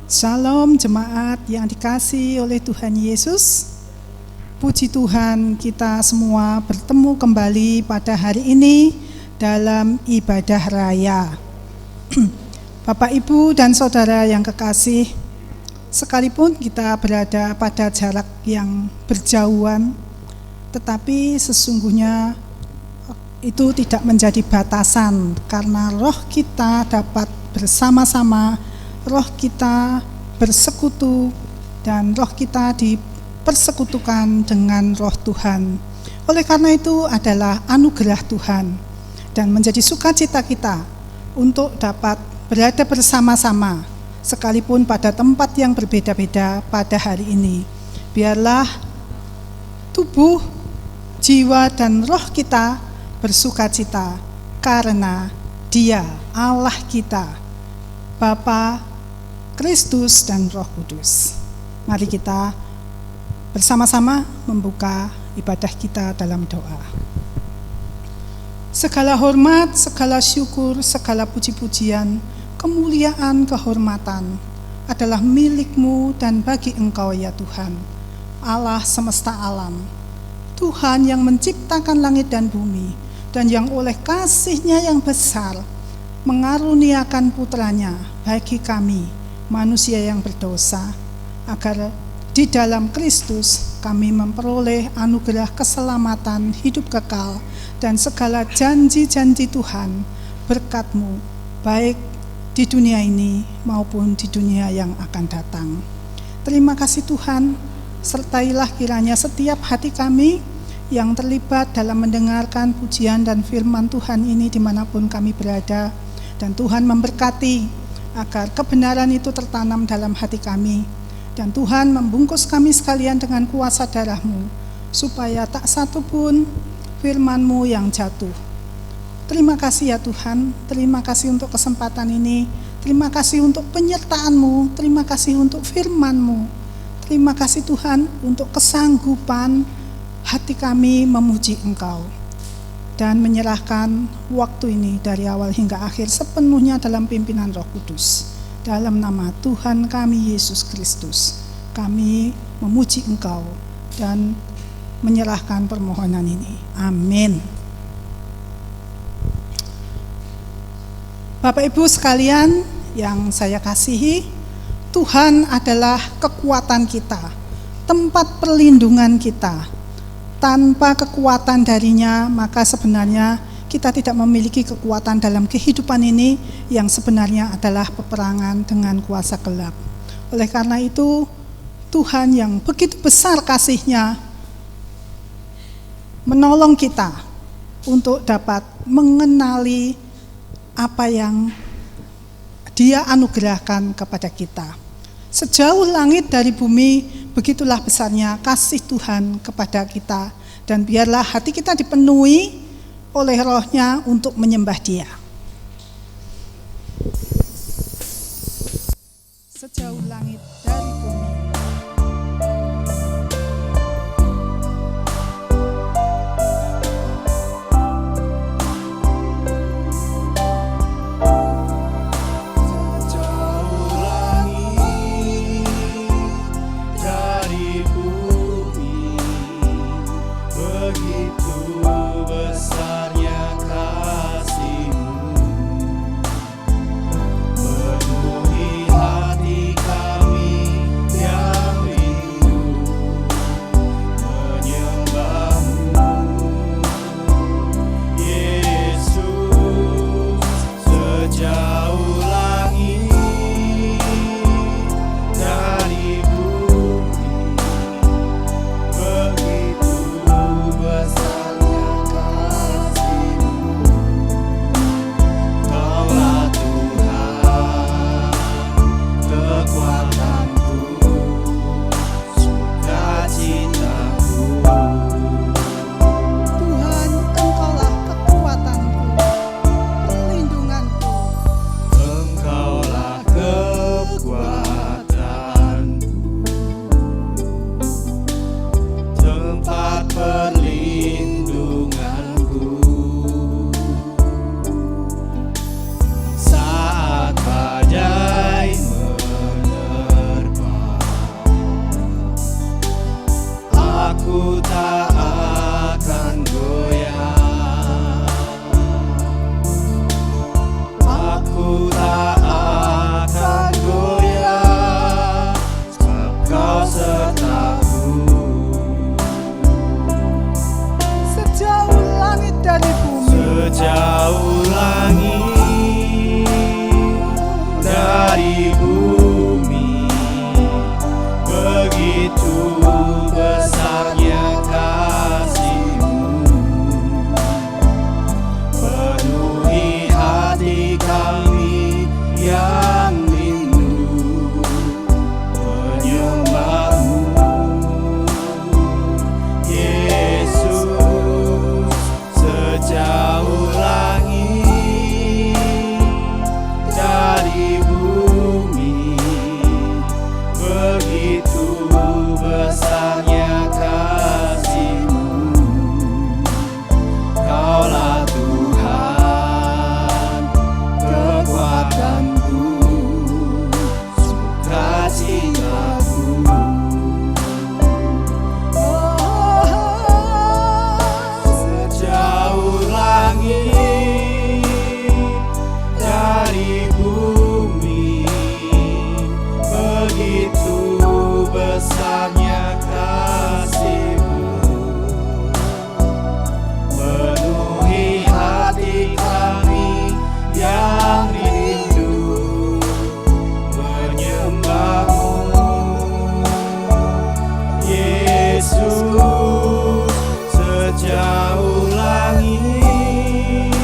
Shalom jemaat yang dikasihi oleh Tuhan Yesus. Puji Tuhan, kita semua bertemu kembali pada hari ini dalam ibadah raya. Bapak, Ibu, dan Saudara yang kekasih, sekalipun kita berada pada jarak yang berjauhan, tetapi sesungguhnya itu tidak menjadi batasan, karena roh kita dapat bersama-sama, roh kita bersekutu, dan roh kita dipersekutukan dengan roh Tuhan. Oleh karena itu adalah anugerah Tuhan, dan menjadi sukacita kita untuk dapat berada bersama-sama, sekalipun pada tempat yang berbeda-beda pada hari ini. Biarlah tubuh, jiwa, dan roh kita bersukacita karena Dia, Allah kita, Bapa, Kristus, dan Roh Kudus. Mari kita bersama-sama membuka ibadah kita dalam doa. Segala hormat, segala syukur, segala puji-pujian, kemuliaan, kehormatan adalah milik-Mu dan bagi Engkau ya Tuhan, Allah semesta alam, Tuhan yang menciptakan langit dan bumi, dan yang oleh kasih-Nya yang besar mengaruniakan putranya bagi kami manusia yang berdosa, agar di dalam Kristus kami memperoleh anugerah keselamatan, hidup kekal, dan segala janji-janji Tuhan berkat-Mu, baik di dunia ini maupun di dunia yang akan datang. Terima kasih Tuhan, sertailah kiranya setiap hati kami yang terlibat dalam mendengarkan pujian dan firman Tuhan ini dimanapun kami berada, dan Tuhan memberkati agar kebenaran itu tertanam dalam hati kami, dan Tuhan membungkus kami sekalian dengan kuasa darah-Mu, supaya tak satu pun firman-Mu yang jatuh. Terima kasih ya Tuhan, terima kasih untuk kesempatan ini, terima kasih untuk penyertaan-Mu, terima kasih untuk firman-Mu, terima kasih Tuhan untuk kesanggupan hati kami memuji Engkau, dan menyerahkan waktu ini dari awal hingga akhir sepenuhnya dalam pimpinan Roh Kudus. Dalam nama Tuhan kami Yesus Kristus, kami memuji Engkau dan menyerahkan permohonan ini. Amin. Bapak Ibu sekalian yang saya kasihi, Tuhan adalah kekuatan kita, tempat perlindungan kita. Tanpa kekuatan darinya, maka sebenarnya kita tidak memiliki kekuatan dalam kehidupan ini, yang sebenarnya adalah peperangan dengan kuasa gelap. Oleh karena itu, Tuhan yang begitu besar kasih-Nya menolong kita untuk dapat mengenali apa yang Dia anugerahkan kepada kita. Sejauh langit dari bumi, begitulah besarnya kasih Tuhan kepada kita, dan biarlah hati kita dipenuhi oleh roh-Nya untuk menyembah Dia. Sejauh langit dari bumi. Penuhi hati kami besarnya kasih-Mu, penuhi hati kami yang rindu menyembah-Mu. Yesus, sejauh langit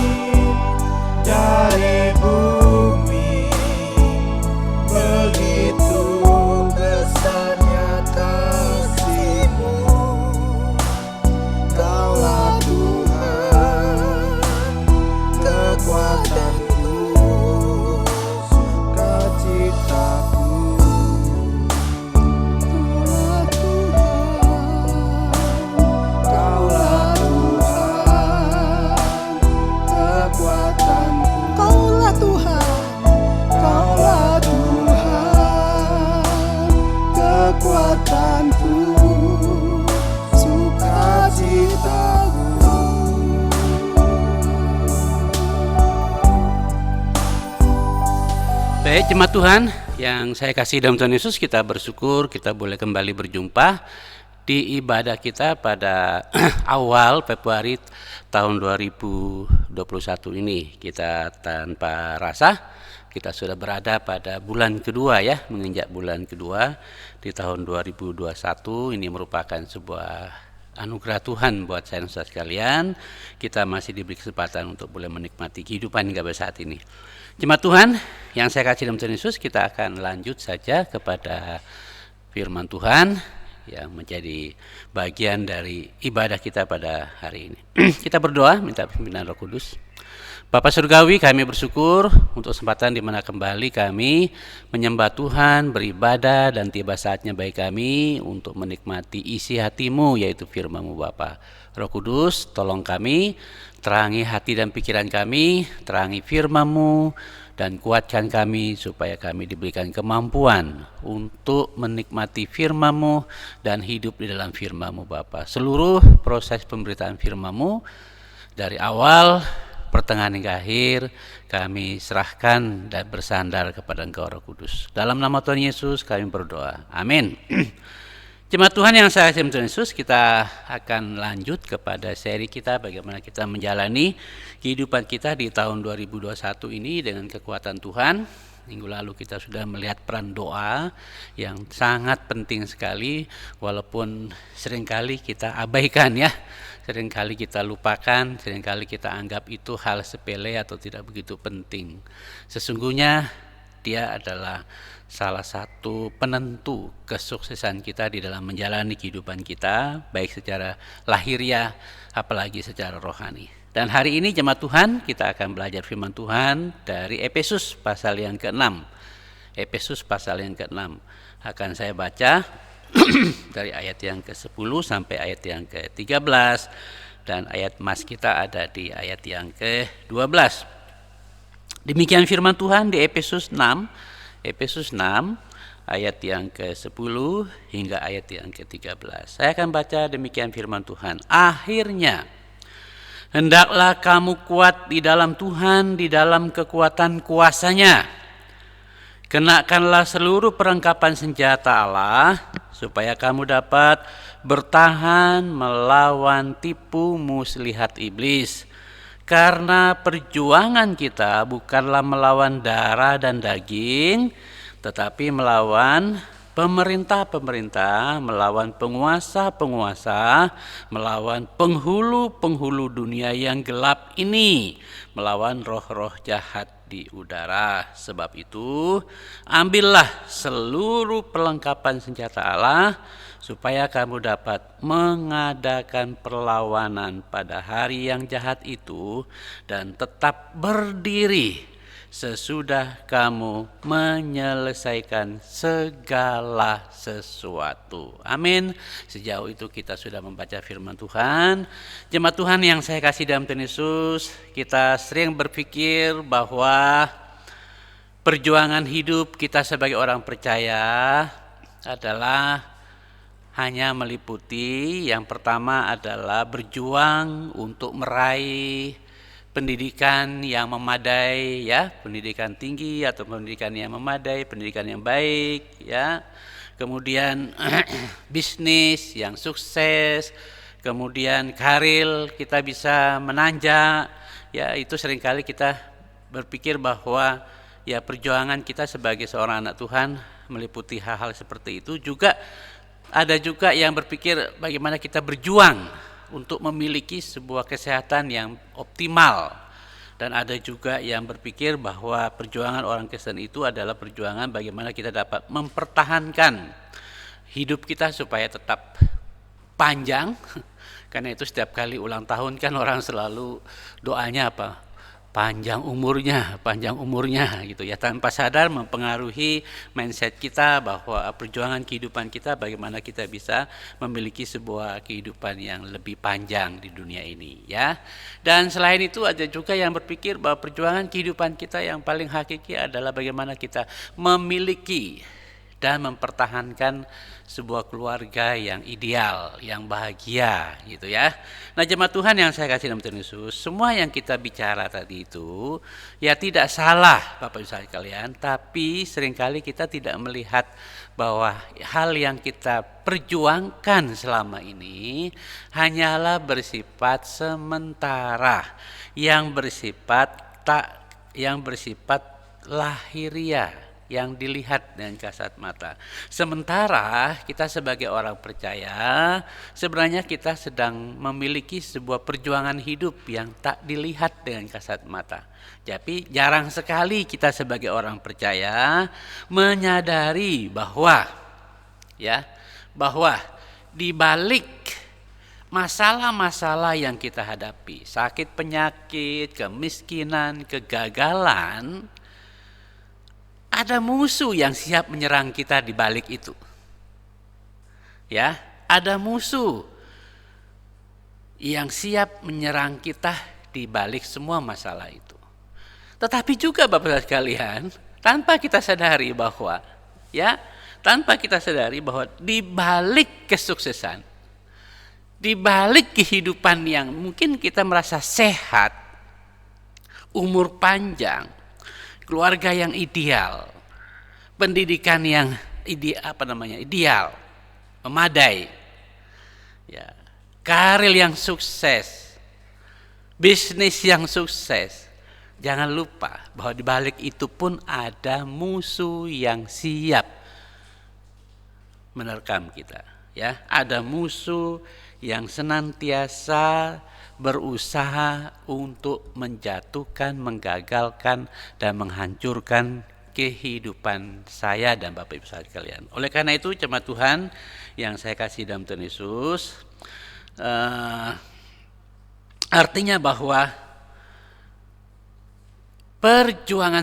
dari bumi, begitu besarnya kasih-Mu. Kaulah Tuhan, kekuatanku, sukacitaku. Kaulah Tuhan, kekuatanku. Kaulah Tuhan, Kaulah Tuhan, kekuatanku, sukacitaku. Baik, jemaat Tuhan yang saya kasih dalam Tuhan Yesus, kita bersyukur kita boleh kembali berjumpa di ibadah kita pada awal Februari tahun 2021 ini. Kita tanpa rasa kita sudah berada pada bulan kedua ya, menginjak bulan kedua di tahun 2021. Ini merupakan sebuah anugerah Tuhan buat saya dan saudara sekalian. Kita masih diberi kesempatan untuk boleh menikmati kehidupan hingga saat ini. Jemaat Tuhan yang saya kasih dalam Tuhan Yesus, kita akan lanjut saja kepada firman Tuhan yang menjadi bagian dari ibadah kita pada hari ini. Kita berdoa minta pimpinan Roh Kudus. Bapa Surgawi, kami bersyukur untuk kesempatan di mana kembali kami menyembah Tuhan, beribadah, dan tiba saatnya bagi kami untuk menikmati isi hati-Mu, yaitu firman-Mu Bapa. Roh Kudus, tolong kami, terangi hati dan pikiran kami, terangi firman-Mu, dan kuatkan kami supaya kami diberikan kemampuan untuk menikmati firman-Mu dan hidup di dalam firman-Mu Bapa. Seluruh proses pemberitaan firman-Mu dari awal, pertengahan hingga akhir, kami serahkan dan bersandar kepada Engkau Roh Kudus. Dalam nama Tuhan Yesus kami berdoa. Amin. Jemaat Tuhan yang saya kasih Tuhan Yesus, kita akan lanjut kepada seri kita bagaimana kita menjalani kehidupan kita di tahun 2021 ini dengan kekuatan Tuhan. Minggu lalu kita sudah melihat peran doa yang sangat penting sekali, walaupun seringkali kita abaikan ya, seringkali kita lupakan, seringkali kita anggap itu hal sepele atau tidak begitu penting. Sesungguhnya dia adalah salah satu penentu kesuksesan kita di dalam menjalani kehidupan kita, baik secara lahiriah apalagi secara rohani. Dan hari ini jemaat Tuhan, kita akan belajar firman Tuhan dari Efesus pasal yang ke-6. Efesus pasal yang ke-6 akan saya baca dari ayat yang ke-10 sampai ayat yang ke-13, dan ayat mas kita ada di ayat yang ke-12. Demikian firman Tuhan di Efesus 6 ayat yang ke-10 hingga ayat yang ke-13. Saya akan baca demikian firman Tuhan. Akhirnya, hendaklah kamu kuat di dalam Tuhan, di dalam kekuatan kuasa-Nya. Kenakanlah seluruh perlengkapan senjata Allah, supaya kamu dapat bertahan melawan tipu muslihat iblis. Karena perjuangan kita bukanlah melawan darah dan daging, tetapi melawan pemerintah-pemerintah, melawan penguasa-penguasa, melawan penghulu-penghulu dunia yang gelap ini, melawan roh-roh jahat di udara. Sebab itu, ambillah seluruh perlengkapan senjata Allah, supaya kamu dapat mengadakan perlawanan pada hari yang jahat itu dan tetap berdiri sesudah kamu menyelesaikan segala sesuatu. Amin. Sejauh itu kita sudah membaca firman Tuhan. Jemaat Tuhan yang saya kasih dalam Tuhan Yesus, kita sering berpikir bahwa perjuangan hidup kita sebagai orang percaya adalah hanya meliputi yang pertama adalah berjuang untuk meraih pendidikan yang memadai ya, pendidikan tinggi atau pendidikan yang memadai, pendidikan yang baik ya. kemudian bisnis yang sukses, kemudian karir kita bisa menanjak, ya itu seringkali kita berpikir bahwa ya perjuangan kita sebagai seorang anak Tuhan meliputi hal-hal seperti itu. Juga ada juga yang berpikir bagaimana kita berjuang untuk memiliki sebuah kesehatan yang optimal. Dan ada juga yang berpikir bahwa perjuangan orang Kristen itu adalah perjuangan bagaimana kita dapat mempertahankan hidup kita supaya tetap panjang. Karena itu setiap kali ulang tahun kan orang selalu doanya apa? Panjang umurnya gitu ya, tanpa sadar mempengaruhi mindset kita bahwa perjuangan kehidupan kita bagaimana kita bisa memiliki sebuah kehidupan yang lebih panjang di dunia ini ya. Dan selain itu ada juga yang berpikir bahwa perjuangan kehidupan kita yang paling hakiki adalah bagaimana kita memiliki dan mempertahankan sebuah keluarga yang ideal, yang bahagia gitu ya. Nah, jemaat Tuhan yang saya kasih dalam Tuhan Yesus, semua yang kita bicara tadi itu ya tidak salah Bapak Ibu sekalian, tapi seringkali kita tidak melihat bahwa hal yang kita perjuangkan selama ini hanyalah bersifat sementara, yang bersifat lahiriah, yang dilihat dengan kasat mata. Sementara kita sebagai orang percaya, sebenarnya kita sedang memiliki sebuah perjuangan hidup yang tak dilihat dengan kasat mata. Jadi jarang sekali kita sebagai orang percaya menyadari bahwa di balik masalah-masalah yang kita hadapi, sakit penyakit, kemiskinan, kegagalan, ada musuh yang siap menyerang kita di balik itu. Ya, ada musuh yang siap menyerang kita di balik semua masalah itu. Tetapi juga Bapak sekalian, tanpa kita sadari bahwa di balik kesuksesan, di balik kehidupan yang mungkin kita merasa sehat, umur panjang, keluarga yang ideal, pendidikan yang ideal, memadai, ya, karir yang sukses, bisnis yang sukses. Jangan lupa bahwa di balik itu pun ada musuh yang siap menerkam kita. Ya, ada musuh yang senantiasa berusaha untuk menjatuhkan, menggagalkan, dan menghancurkan kehidupan saya dan Bapak Ibu sekalian. Oleh karena itu, jemaat Tuhan yang saya kasih dalam Tuhan Yesus, artinya bahwa perjuangan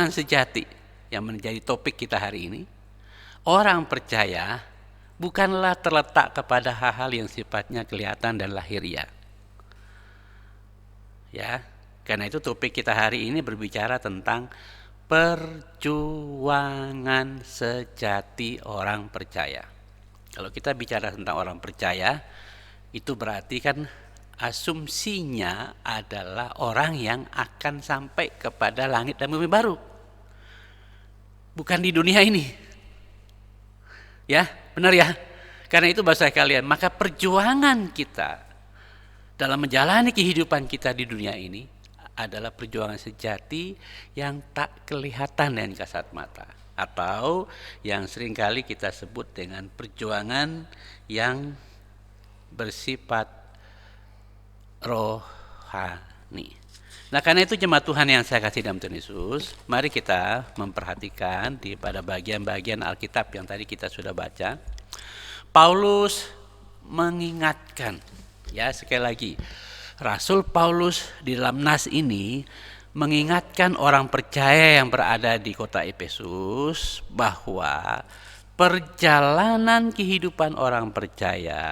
sejati yang menjadi topik kita hari ini, orang percaya bukanlah terletak kepada hal-hal yang sifatnya kelihatan dan lahiriah. Ya, karena itu topik kita hari ini berbicara tentang perjuangan sejati orang percaya. Kalau kita bicara tentang orang percaya, itu berarti kan asumsinya adalah orang yang akan sampai kepada langit dan bumi baru. Bukan di dunia ini. Ya, benar ya. Karena itu bahasa kalian, maka perjuangan kita dalam menjalani kehidupan kita di dunia ini adalah perjuangan sejati yang tak kelihatan dengan kasat mata, atau yang seringkali kita sebut dengan perjuangan yang bersifat rohani. Nah, karena itu jemaat Tuhan yang saya kasih dalam Tuhan Yesus, mari kita memperhatikan pada bagian-bagian Alkitab yang tadi kita sudah baca. Paulus mengingatkan, ya sekali lagi, Rasul Paulus di dalam nas ini mengingatkan orang percaya yang berada di kota Efesus bahwa perjalanan kehidupan orang percaya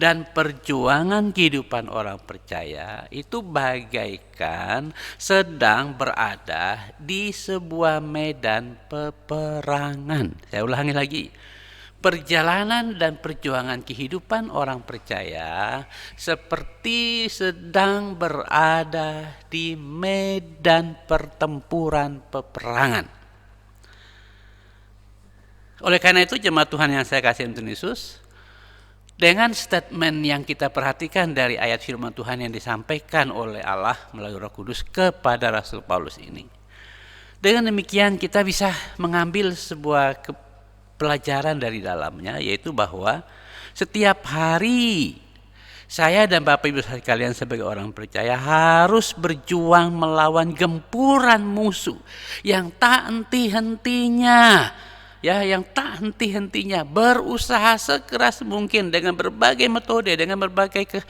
dan perjuangan kehidupan orang percaya itu bagaikan sedang berada di sebuah medan peperangan. Saya ulangi lagi. Perjalanan dan perjuangan kehidupan orang percaya seperti sedang berada di medan pertempuran peperangan. Oleh karena itu jemaat Tuhan yang saya kasih Tuhan Yesus, dengan statement yang kita perhatikan dari ayat firman Tuhan yang disampaikan oleh Allah melalui Roh Kudus kepada Rasul Paulus ini, dengan demikian kita bisa mengambil sebuah pelajaran dari dalamnya, yaitu bahwa setiap hari saya dan Bapak Ibu sekalian sebagai orang percaya harus berjuang melawan gempuran musuh yang tak henti-hentinya, yang tak henti-hentinya berusaha sekeras mungkin dengan berbagai metode, dengan berbagai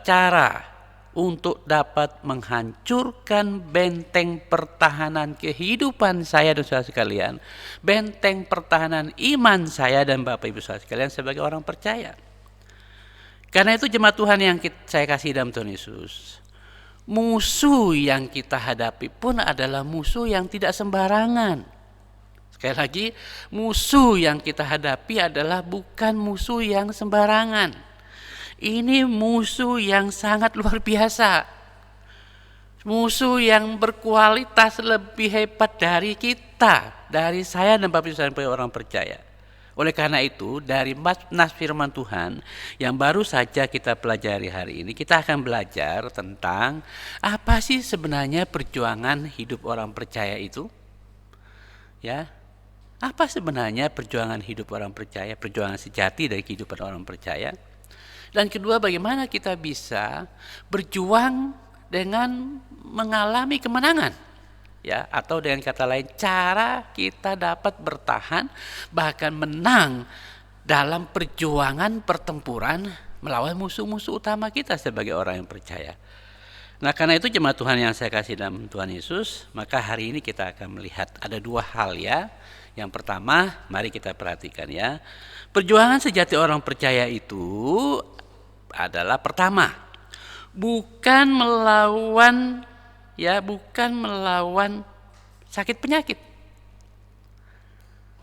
cara untuk dapat menghancurkan benteng pertahanan kehidupan saya dan saudara sekalian, benteng pertahanan iman saya dan Bapak Ibu saudara sekalian sebagai orang percaya. Karena itu jemaat Tuhan yang saya kasih dalam Tuhan Yesus, musuh yang kita hadapi pun adalah musuh yang tidak sembarangan. Sekali lagi, musuh yang kita hadapi adalah bukan musuh yang sembarangan. Ini musuh yang sangat luar biasa. Musuh yang berkualitas lebih hebat dari kita, dari saya dan Bapak Ibu sebagai orang percaya. Oleh karena itu, dari nas firman Tuhan yang baru saja kita pelajari hari ini, kita akan belajar tentang apa sih sebenarnya perjuangan hidup orang percaya itu. Ya. Apa sebenarnya perjuangan hidup orang percaya, perjuangan sejati dari kehidupan orang percaya? Dan kedua, bagaimana kita bisa berjuang dengan mengalami kemenangan, atau dengan kata lain, cara kita dapat bertahan bahkan menang dalam perjuangan pertempuran melawan musuh-musuh utama kita sebagai orang yang percaya. Nah, karena itu jemaat Tuhan yang saya kasih dalam Tuhan Yesus, maka hari ini kita akan melihat ada dua hal ya. Yang pertama, mari kita perhatikan ya. Perjuangan sejati orang percaya itu adalah pertama, bukan melawan sakit penyakit.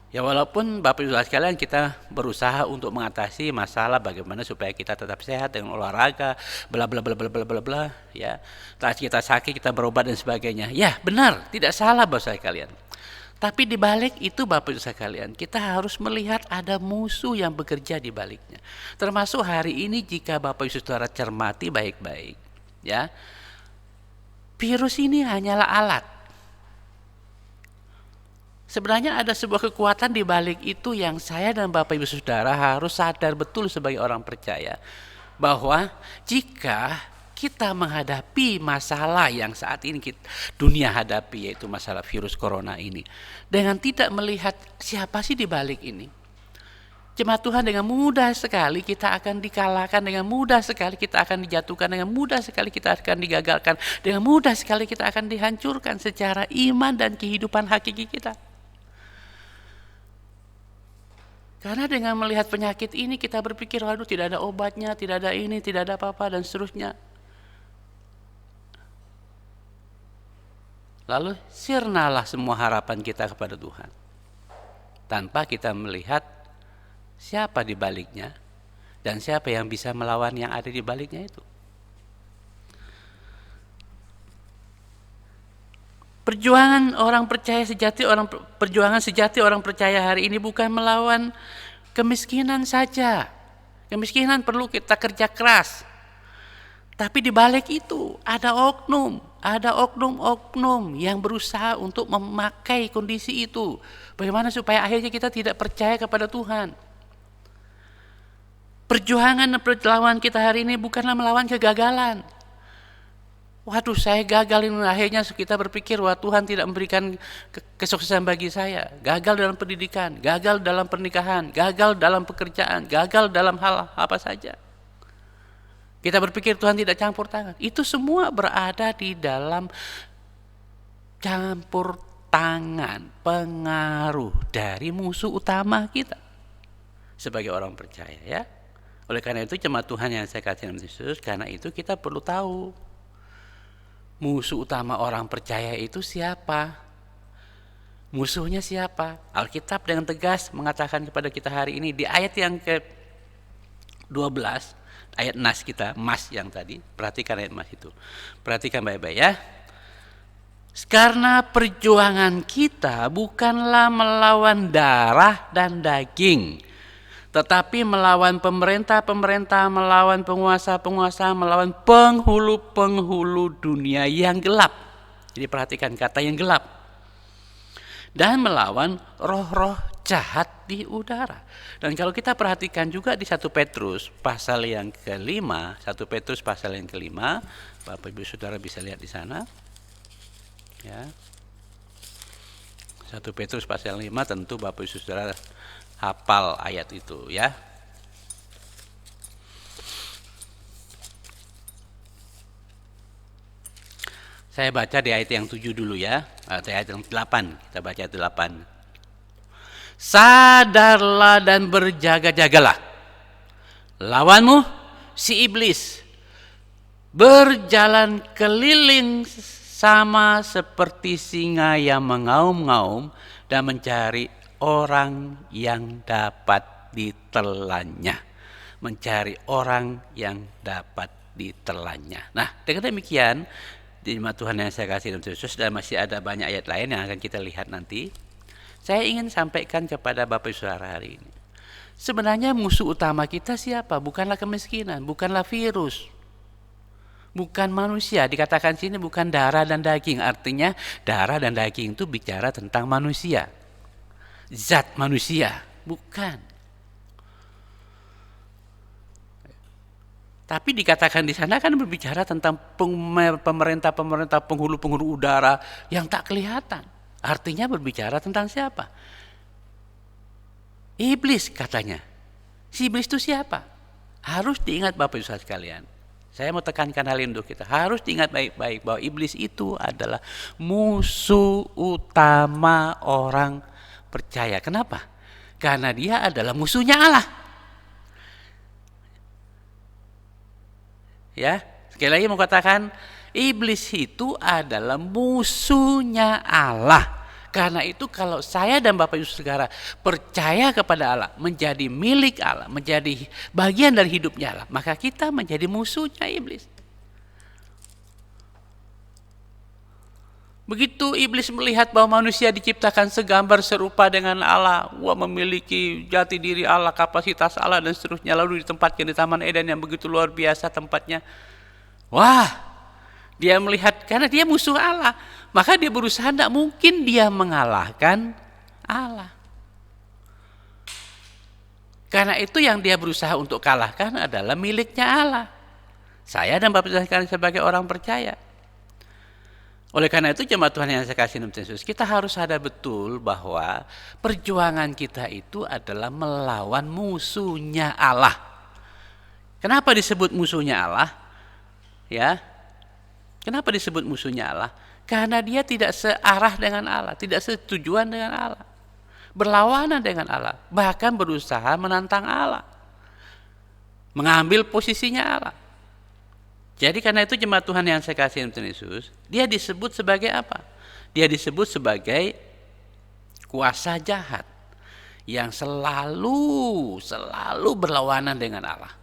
Ya, walaupun Bapak Ibu sekalian kita berusaha untuk mengatasi masalah bagaimana supaya kita tetap sehat dengan olahraga, bla bla bla bla bla bla bla, ya. Saat kita sakit kita berobat dan sebagainya. Ya, benar, tidak salah Bapak sekalian. Tapi di balik itu Bapak Ibu sekalian, kita harus melihat ada musuh yang bekerja di baliknya. Termasuk hari ini jika Bapak Ibu Saudara cermati baik-baik, ya. Virus ini hanyalah alat. Sebenarnya ada sebuah kekuatan di balik itu yang saya dan Bapak Ibu Saudara harus sadar betul sebagai orang percaya. Bahwa jika kita menghadapi masalah yang saat ini dunia hadapi, yaitu masalah virus corona ini, dengan tidak melihat siapa sih di balik ini, jemaat Tuhan, dengan mudah sekali kita akan dikalahkan, dengan mudah sekali kita akan dijatuhkan, dengan mudah sekali kita akan digagalkan, dengan mudah sekali kita akan dihancurkan secara iman dan kehidupan hakiki kita. Karena dengan melihat penyakit ini kita berpikir, waduh, tidak ada obatnya, tidak ada ini, tidak ada apa-apa dan seterusnya. Lalu sirnalah semua harapan kita kepada Tuhan, tanpa kita melihat siapa di baliknya dan siapa yang bisa melawan yang ada di baliknya itu. Perjuangan sejati orang percaya hari ini bukan melawan kemiskinan saja. Kemiskinan perlu kita kerja keras. Tapi di balik itu ada oknum yang berusaha untuk memakai kondisi itu. Bagaimana supaya akhirnya kita tidak percaya kepada Tuhan. Perjuangan perlawan kita hari ini bukanlah melawan kegagalan. Waduh, saya gagal ini, akhirnya kita berpikir, wah, Tuhan tidak memberikan kesuksesan bagi saya. Gagal dalam pendidikan, gagal dalam pernikahan, gagal dalam pekerjaan, gagal dalam hal apa saja. Kita berpikir Tuhan tidak campur tangan. Itu semua berada di dalam campur tangan, pengaruh dari musuh utama kita sebagai orang percaya, ya. Oleh karena itu jemaat Tuhan yang saya kasih dalam Yesus, karena itu kita perlu tahu musuh utama orang percaya itu siapa? Musuhnya siapa? Alkitab dengan tegas mengatakan kepada kita hari ini di ayat yang ke-12, ayat nas kita, mas yang tadi, perhatikan ayat mas itu. Perhatikan baik-baik ya. Karena perjuangan kita bukanlah melawan darah dan daging, tetapi melawan pemerintah-pemerintah, melawan penguasa-penguasa, melawan penghulu-penghulu dunia yang gelap. Jadi perhatikan kata yang gelap. Dan melawan roh-roh jahat di udara. Dan kalau kita perhatikan juga di 1 Petrus pasal yang kelima, 1 Petrus pasal yang kelima, Bapak Ibu Saudara bisa lihat di sana. Ya. 1 Petrus pasal 5 tentu Bapak Ibu Saudara hafal ayat itu ya. Saya baca di ayat yang 7 dulu ya. Ayat yang 8, kita baca ayat 8. Sadarlah dan berjaga-jagalah. Lawanmu si iblis berjalan keliling sama seperti singa yang mengaum-ngaum dan mencari orang yang dapat ditelannya. Mencari orang yang dapat ditelannya. Nah, dengan demikian, jemaat Tuhan yang saya kasih dalam Yesus, dan masih ada banyak ayat lain yang akan kita lihat nanti. Saya ingin sampaikan kepada Bapak Ibu Saudara hari ini. Sebenarnya musuh utama kita siapa? Bukanlah kemiskinan, bukanlah virus. Bukan manusia, dikatakan sini bukan darah dan daging. Artinya darah dan daging itu bicara tentang manusia, zat manusia, bukan. Tapi dikatakan di sana kan berbicara tentang pemerintah-pemerintah, penghulu-penghulu udara yang tak kelihatan. Artinya berbicara tentang siapa? Iblis katanya. Si iblis itu siapa? Harus diingat Bapak Ibu sekalian. Saya mau tekankan hal ini untuk kita. Harus diingat baik-baik bahwa iblis itu adalah musuh utama orang percaya. Kenapa? Karena dia adalah musuhnya Allah. Ya, sekali lagi mau katakan, iblis itu adalah musuhnya Allah. Karena itu kalau saya dan Bapak Ibu Saudara percaya kepada Allah, menjadi milik Allah, menjadi bagian dari hidupnya Allah, maka kita menjadi musuhnya iblis. Begitu iblis melihat bahwa manusia diciptakan segambar serupa dengan Allah, memiliki jati diri Allah, kapasitas Allah dan seterusnya, lalu ditempatkan di Taman Eden yang begitu luar biasa tempatnya. Wah, dia melihat karena dia musuh Allah, maka dia berusaha, tidak mungkin dia mengalahkan Allah. Karena itu yang dia berusaha untuk kalahkan adalah miliknya Allah. Saya dan Bapak sekalian sebagai orang percaya. Oleh karena itu jemaat Tuhan yang saya kasih dalam Yesus, kita harus sadar betul bahwa perjuangan kita itu adalah melawan musuhnya Allah. Kenapa disebut musuhnya Allah? Ya, kenapa disebut musuhnya Allah? Karena dia tidak searah dengan Allah, tidak setujuan dengan Allah, berlawanan dengan Allah, bahkan berusaha menantang Allah, mengambil posisinya Allah. Jadi karena itu jemaat Tuhan yang saya kasih dalam Tuhan Yesus, dia disebut sebagai apa? Dia disebut sebagai kuasa jahat yang selalu berlawanan dengan Allah.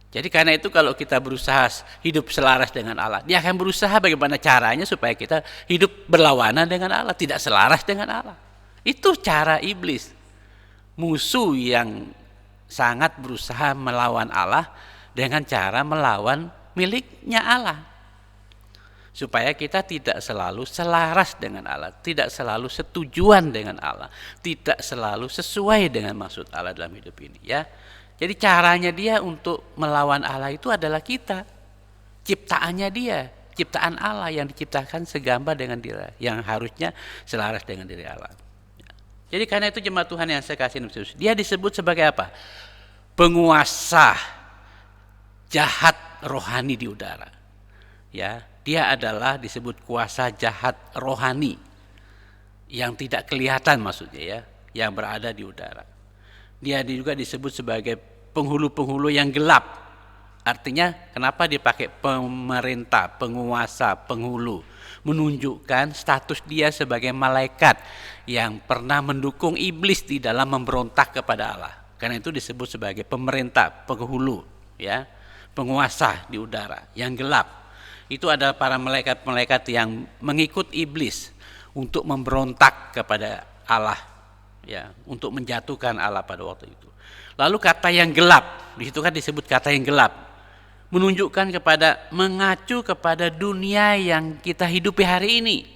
Jadi karena itu kalau kita berusaha hidup selaras dengan Allah, dia akan berusaha bagaimana caranya supaya kita hidup berlawanan dengan Allah, tidak selaras dengan Allah. Itu cara iblis, musuh yang sangat berusaha melawan Allah dengan cara melawan miliknya Allah. Supaya kita tidak selalu selaras dengan Allah, tidak selalu setujuan dengan Allah, tidak selalu sesuai dengan maksud Allah dalam hidup ini, ya. Jadi caranya dia untuk melawan Allah itu adalah kita. Ciptaannya dia, ciptaan Allah yang diciptakan segambar dengan dia, yang harusnya selaras dengan diri Allah. Jadi karena itu jemaat Tuhan yang saya kasih, dia disebut sebagai apa? Penguasa jahat rohani di udara. Ya, dia adalah disebut kuasa jahat rohani yang tidak kelihatan maksudnya ya, yang berada di udara. Dia juga disebut sebagai penghulu-penghulu yang gelap. Artinya kenapa dipakai pemerintah, penguasa, penghulu? Menunjukkan status dia sebagai malaikat yang pernah mendukung iblis di dalam memberontak kepada Allah. Karena itu disebut sebagai pemerintah, penghulu, ya, penguasa di udara yang gelap. itu adalah para malaikat-malaikat yang mengikut iblis untuk memberontak kepada Allah, ya, untuk menjatuhkan Allah pada waktu itu. Lalu kata yang gelap, di situ kan disebut kata yang gelap, menunjukkan mengacu kepada dunia yang kita hidupi hari ini,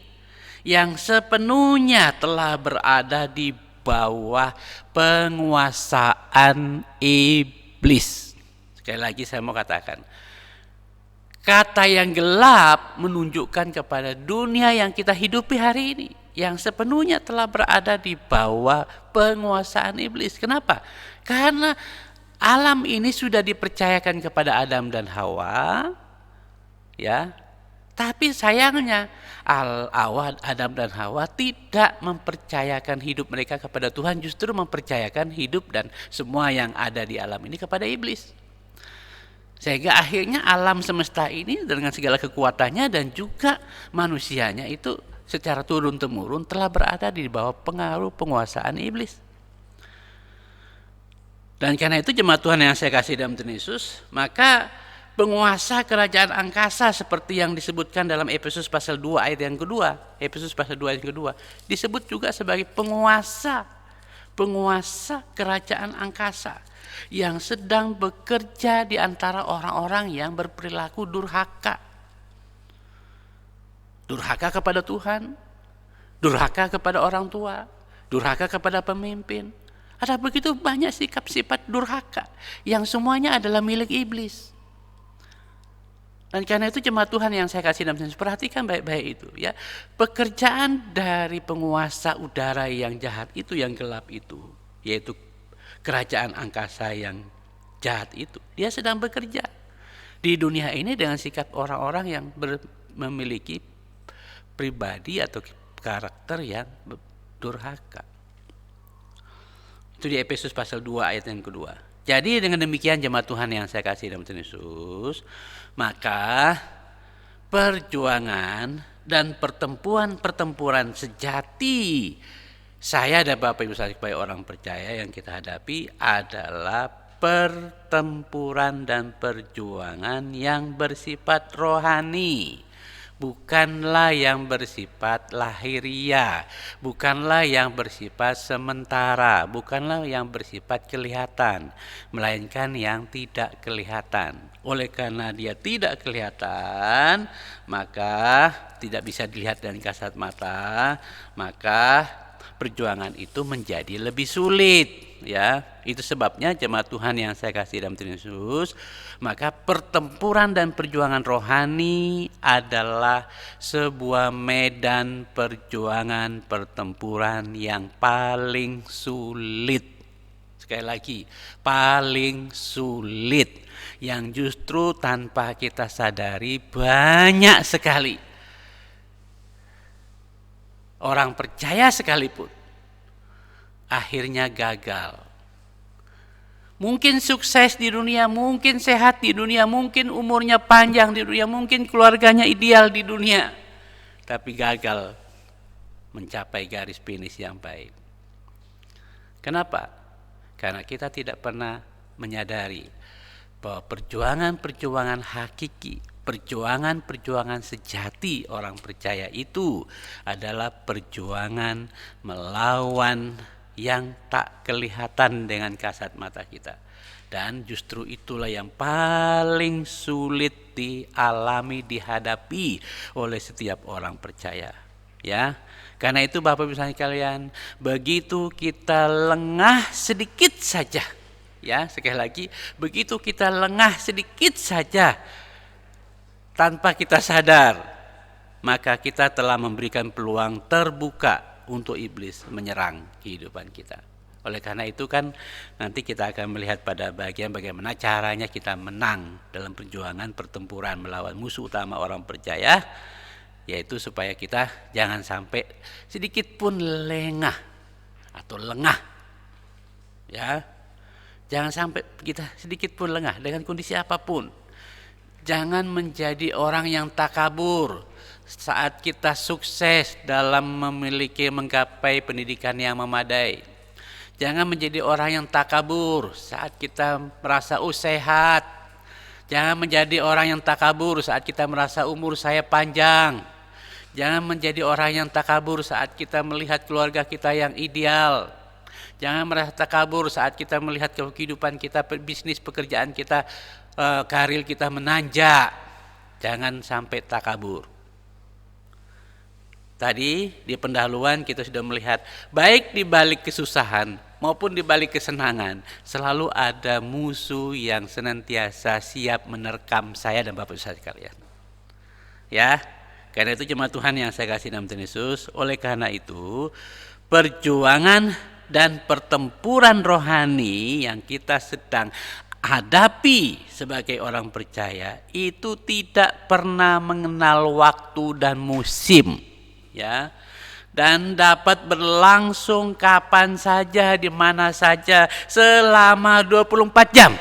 yang sepenuhnya telah berada di bawah penguasaan iblis. Sekali lagi saya mau katakan, kata yang gelap menunjukkan kepada dunia yang kita hidupi hari ini, yang sepenuhnya telah berada di bawah penguasaan iblis. Kenapa? Karena alam ini sudah dipercayakan kepada Adam dan Hawa, ya. Tapi sayangnya Adam dan Hawa tidak mempercayakan hidup mereka kepada Tuhan, justru mempercayakan hidup dan semua yang ada di alam ini kepada iblis. Sehingga akhirnya alam semesta ini dengan segala kekuatannya dan juga manusianya itu secara turun-temurun telah berada di bawah pengaruh penguasaan iblis. Dan karena itu jemaat Tuhan yang saya kasih dalam Tuhan Yesus, maka penguasa kerajaan angkasa seperti yang disebutkan dalam Efesus pasal 2 ayat yang kedua, Efesus pasal 2 ayat yang kedua, disebut juga sebagai penguasa kerajaan angkasa yang sedang bekerja di antara orang-orang yang berperilaku durhaka. Durhaka kepada Tuhan, durhaka kepada orang tua, durhaka kepada pemimpin. Ada begitu banyak sikap-sifat durhaka yang semuanya adalah milik iblis. Dan karena itu jemaat Tuhan yang saya kasih dalam, perhatikan baik-baik itu, ya. Pekerjaan dari penguasa udara yang jahat itu, yang gelap itu, yaitu kerajaan angkasa yang jahat itu, dia sedang bekerja di dunia ini dengan sikap orang-orang yang memiliki pribadi atau karakter yang durhaka. Itu di Efesus pasal 2 ayat yang kedua. Jadi dengan demikian jemaat Tuhan yang saya kasih dalam Tuhan Yesus, maka perjuangan dan pertempuran sejati saya dan Bapak Ibu sebagai orang percaya yang kita hadapi adalah pertempuran dan perjuangan yang bersifat rohani. Bukanlah yang bersifat lahiriah, bukanlah yang bersifat sementara, bukanlah yang bersifat kelihatan, melainkan yang tidak kelihatan. Oleh karena dia tidak kelihatan, maka tidak bisa dilihat dengan kasat mata, maka perjuangan itu menjadi lebih sulit, ya. Itu sebabnya jemaat Tuhan yang saya kasih dalam Tuhan Yesus, maka pertempuran dan perjuangan rohani adalah sebuah medan perjuangan pertempuran yang paling sulit. Sekali lagi, paling sulit, yang justru tanpa kita sadari banyak sekali orang percaya sekalipun akhirnya gagal. Mungkin sukses di dunia, mungkin sehat di dunia, mungkin umurnya panjang di dunia, mungkin keluarganya ideal di dunia, tapi gagal mencapai garis finish yang baik. Kenapa? Karena kita tidak pernah menyadari bahwa perjuangan-perjuangan hakiki, perjuangan-perjuangan sejati orang percaya itu adalah perjuangan melawan yang tak kelihatan dengan kasat mata kita. Dan justru itulah yang paling sulit dialami, dihadapi oleh setiap orang percaya, ya. Karena itu Bapak Ibu sekalian, begitu kita lengah sedikit saja, ya, sekali lagi, begitu kita lengah sedikit saja tanpa kita sadar, maka kita telah memberikan peluang terbuka untuk iblis menyerang kehidupan kita. Oleh karena itu kan nanti kita akan melihat pada bagian bagaimana caranya kita menang dalam perjuangan pertempuran melawan musuh utama orang percaya, yaitu supaya kita jangan sampai sedikit pun lengah atau lengah, ya. Jangan sampai kita sedikit pun lengah dengan kondisi apapun. Jangan menjadi orang yang takabur saat kita sukses dalam menggapai pendidikan yang memadai. Jangan menjadi orang yang takabur saat kita merasa sehat. Jangan menjadi orang yang takabur saat kita merasa umur saya panjang. Jangan menjadi orang yang takabur saat kita melihat keluarga kita yang ideal. Jangan merasa takabur saat kita melihat kehidupan kita, bisnis pekerjaan kita, karir kita menanjak. Jangan sampai takabur. Tadi di pendahuluan kita sudah melihat, baik di balik kesusahan maupun di balik kesenangan, selalu ada musuh yang senantiasa siap menerkam saya dan Bapak Ibu sekalian. Ya, karena itu jemaat Tuhan yang saya kasih dalam Tuhan Yesus, oleh karena itu perjuangan dan pertempuran rohani yang kita sedang hadapi sebagai orang percaya itu tidak pernah mengenal waktu dan musim, ya, dan dapat berlangsung kapan saja, di mana saja, selama 24 jam.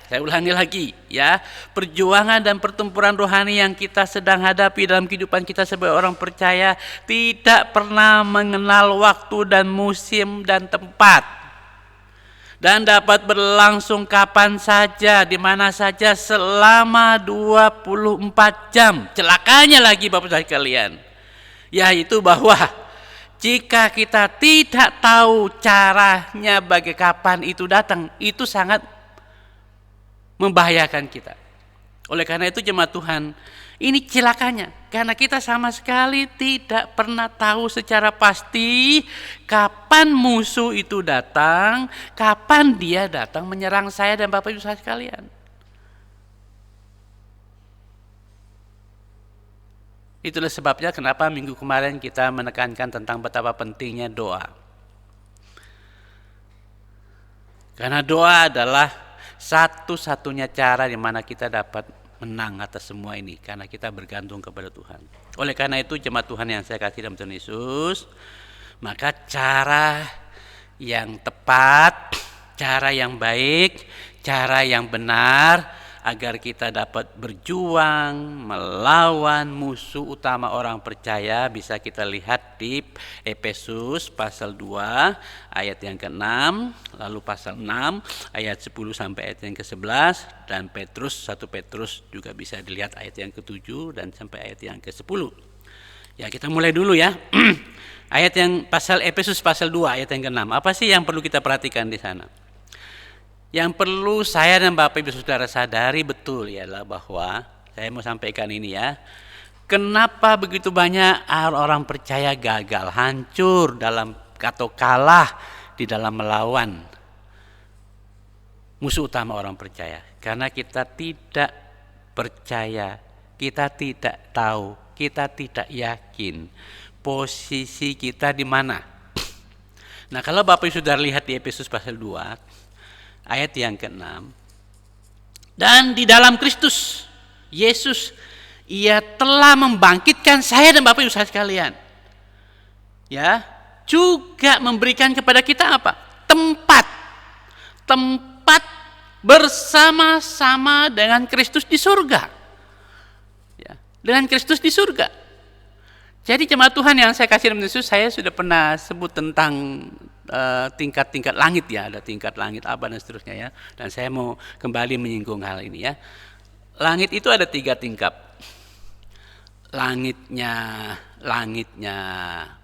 Saya ulangi lagi, ya, perjuangan dan pertempuran rohani yang kita sedang hadapi dalam kehidupan kita sebagai orang percaya tidak pernah mengenal waktu dan musim dan tempat, dan dapat berlangsung kapan saja, di mana saja, selama 24 jam. Celakanya lagi Bapak Ibu sekalian, yaitu bahwa jika kita tidak tahu caranya bagi kapan itu datang, itu sangat membahayakan kita. Oleh karena itu jemaat Tuhan, ini celakanya, karena kita sama sekali tidak pernah tahu secara pasti kapan musuh itu datang, kapan dia datang menyerang saya dan Bapak Ibu sekalian. Itulah sebabnya kenapa minggu kemarin kita menekankan tentang betapa pentingnya doa. Karena doa adalah satu-satunya cara di mana kita dapat menang atas semua ini, karena kita bergantung kepada Tuhan. Oleh karena itu jemaat Tuhan yang saya kasih dalam Tuhan Yesus, maka cara yang tepat, cara yang baik, cara yang benar agar kita dapat berjuang melawan musuh utama orang percaya bisa kita lihat di Efesus pasal 2 ayat yang ke-6, lalu pasal 6 ayat 10 sampai ayat yang ke-11, dan 1 Petrus juga bisa dilihat ayat yang ke-7 dan sampai ayat yang ke-10. Ya, kita mulai dulu ya. Ayat yang Efesus pasal 2 ayat yang ke-6. Apa sih yang perlu kita perhatikan di sana? Yang perlu saya dan Bapak Ibu Saudara sadari betul ialah bahwa, saya mau sampaikan ini ya, kenapa begitu banyak orang percaya gagal, hancur dalam atau kalah di dalam melawan musuh utama orang percaya? Karena kita tidak percaya, kita tidak tahu, kita tidak yakin posisi kita di mana. Nah, kalau Bapak Ibu Saudara lihat di Efesus pasal 2 ayat yang ke-6, dan di dalam Kristus Yesus Ia telah membangkitkan saya dan Bapak Ibu sekalian, ya, juga memberikan kepada kita apa? Tempat bersama-sama dengan Kristus di surga, ya, dengan Kristus di surga. Jadi jemaat Tuhan yang saya kasih dalam Yesus, saya sudah pernah sebut tentang tingkat-tingkat langit, ya, ada tingkat langit apa dan seterusnya, ya, dan saya mau kembali menyinggung hal ini, ya. Langit itu ada 3 tingkat. Langitnya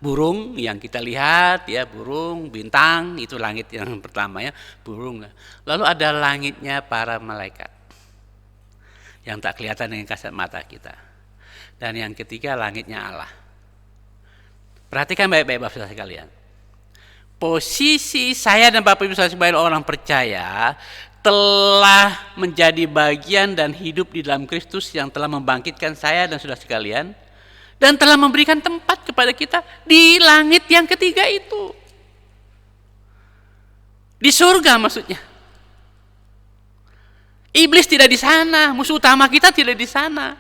burung yang kita lihat, ya, burung, bintang, itu langit yang pertama, ya, burung. Lalu ada langitnya para malaikat yang tak kelihatan dengan kasat mata kita, dan yang ketiga langitnya Allah. Perhatikan baik-baik Bapak Ibu sekalian. Posisi saya dan Bapak Ibu sebagai orang percaya telah menjadi bagian dan hidup di dalam Kristus yang telah membangkitkan saya dan saudara sekalian, dan telah memberikan tempat kepada kita di langit yang ketiga itu, di surga maksudnya. Iblis tidak di sana, musuh utama kita tidak di sana.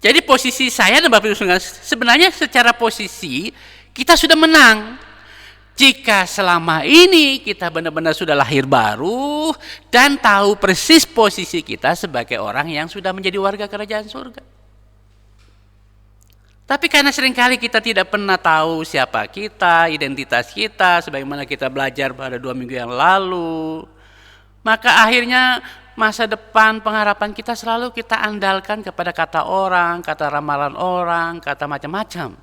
Jadi posisi saya dan Bapak Ibu sebenarnya secara posisi kita sudah menang. Jika selama ini kita benar-benar sudah lahir baru dan tahu persis posisi kita sebagai orang yang sudah menjadi warga kerajaan surga. Tapi karena seringkali kita tidak pernah tahu siapa kita, identitas kita, sebagaimana kita belajar pada 2 minggu yang lalu, maka akhirnya masa depan, pengharapan kita selalu kita andalkan kepada kata orang, kata ramalan orang, kata macam-macam.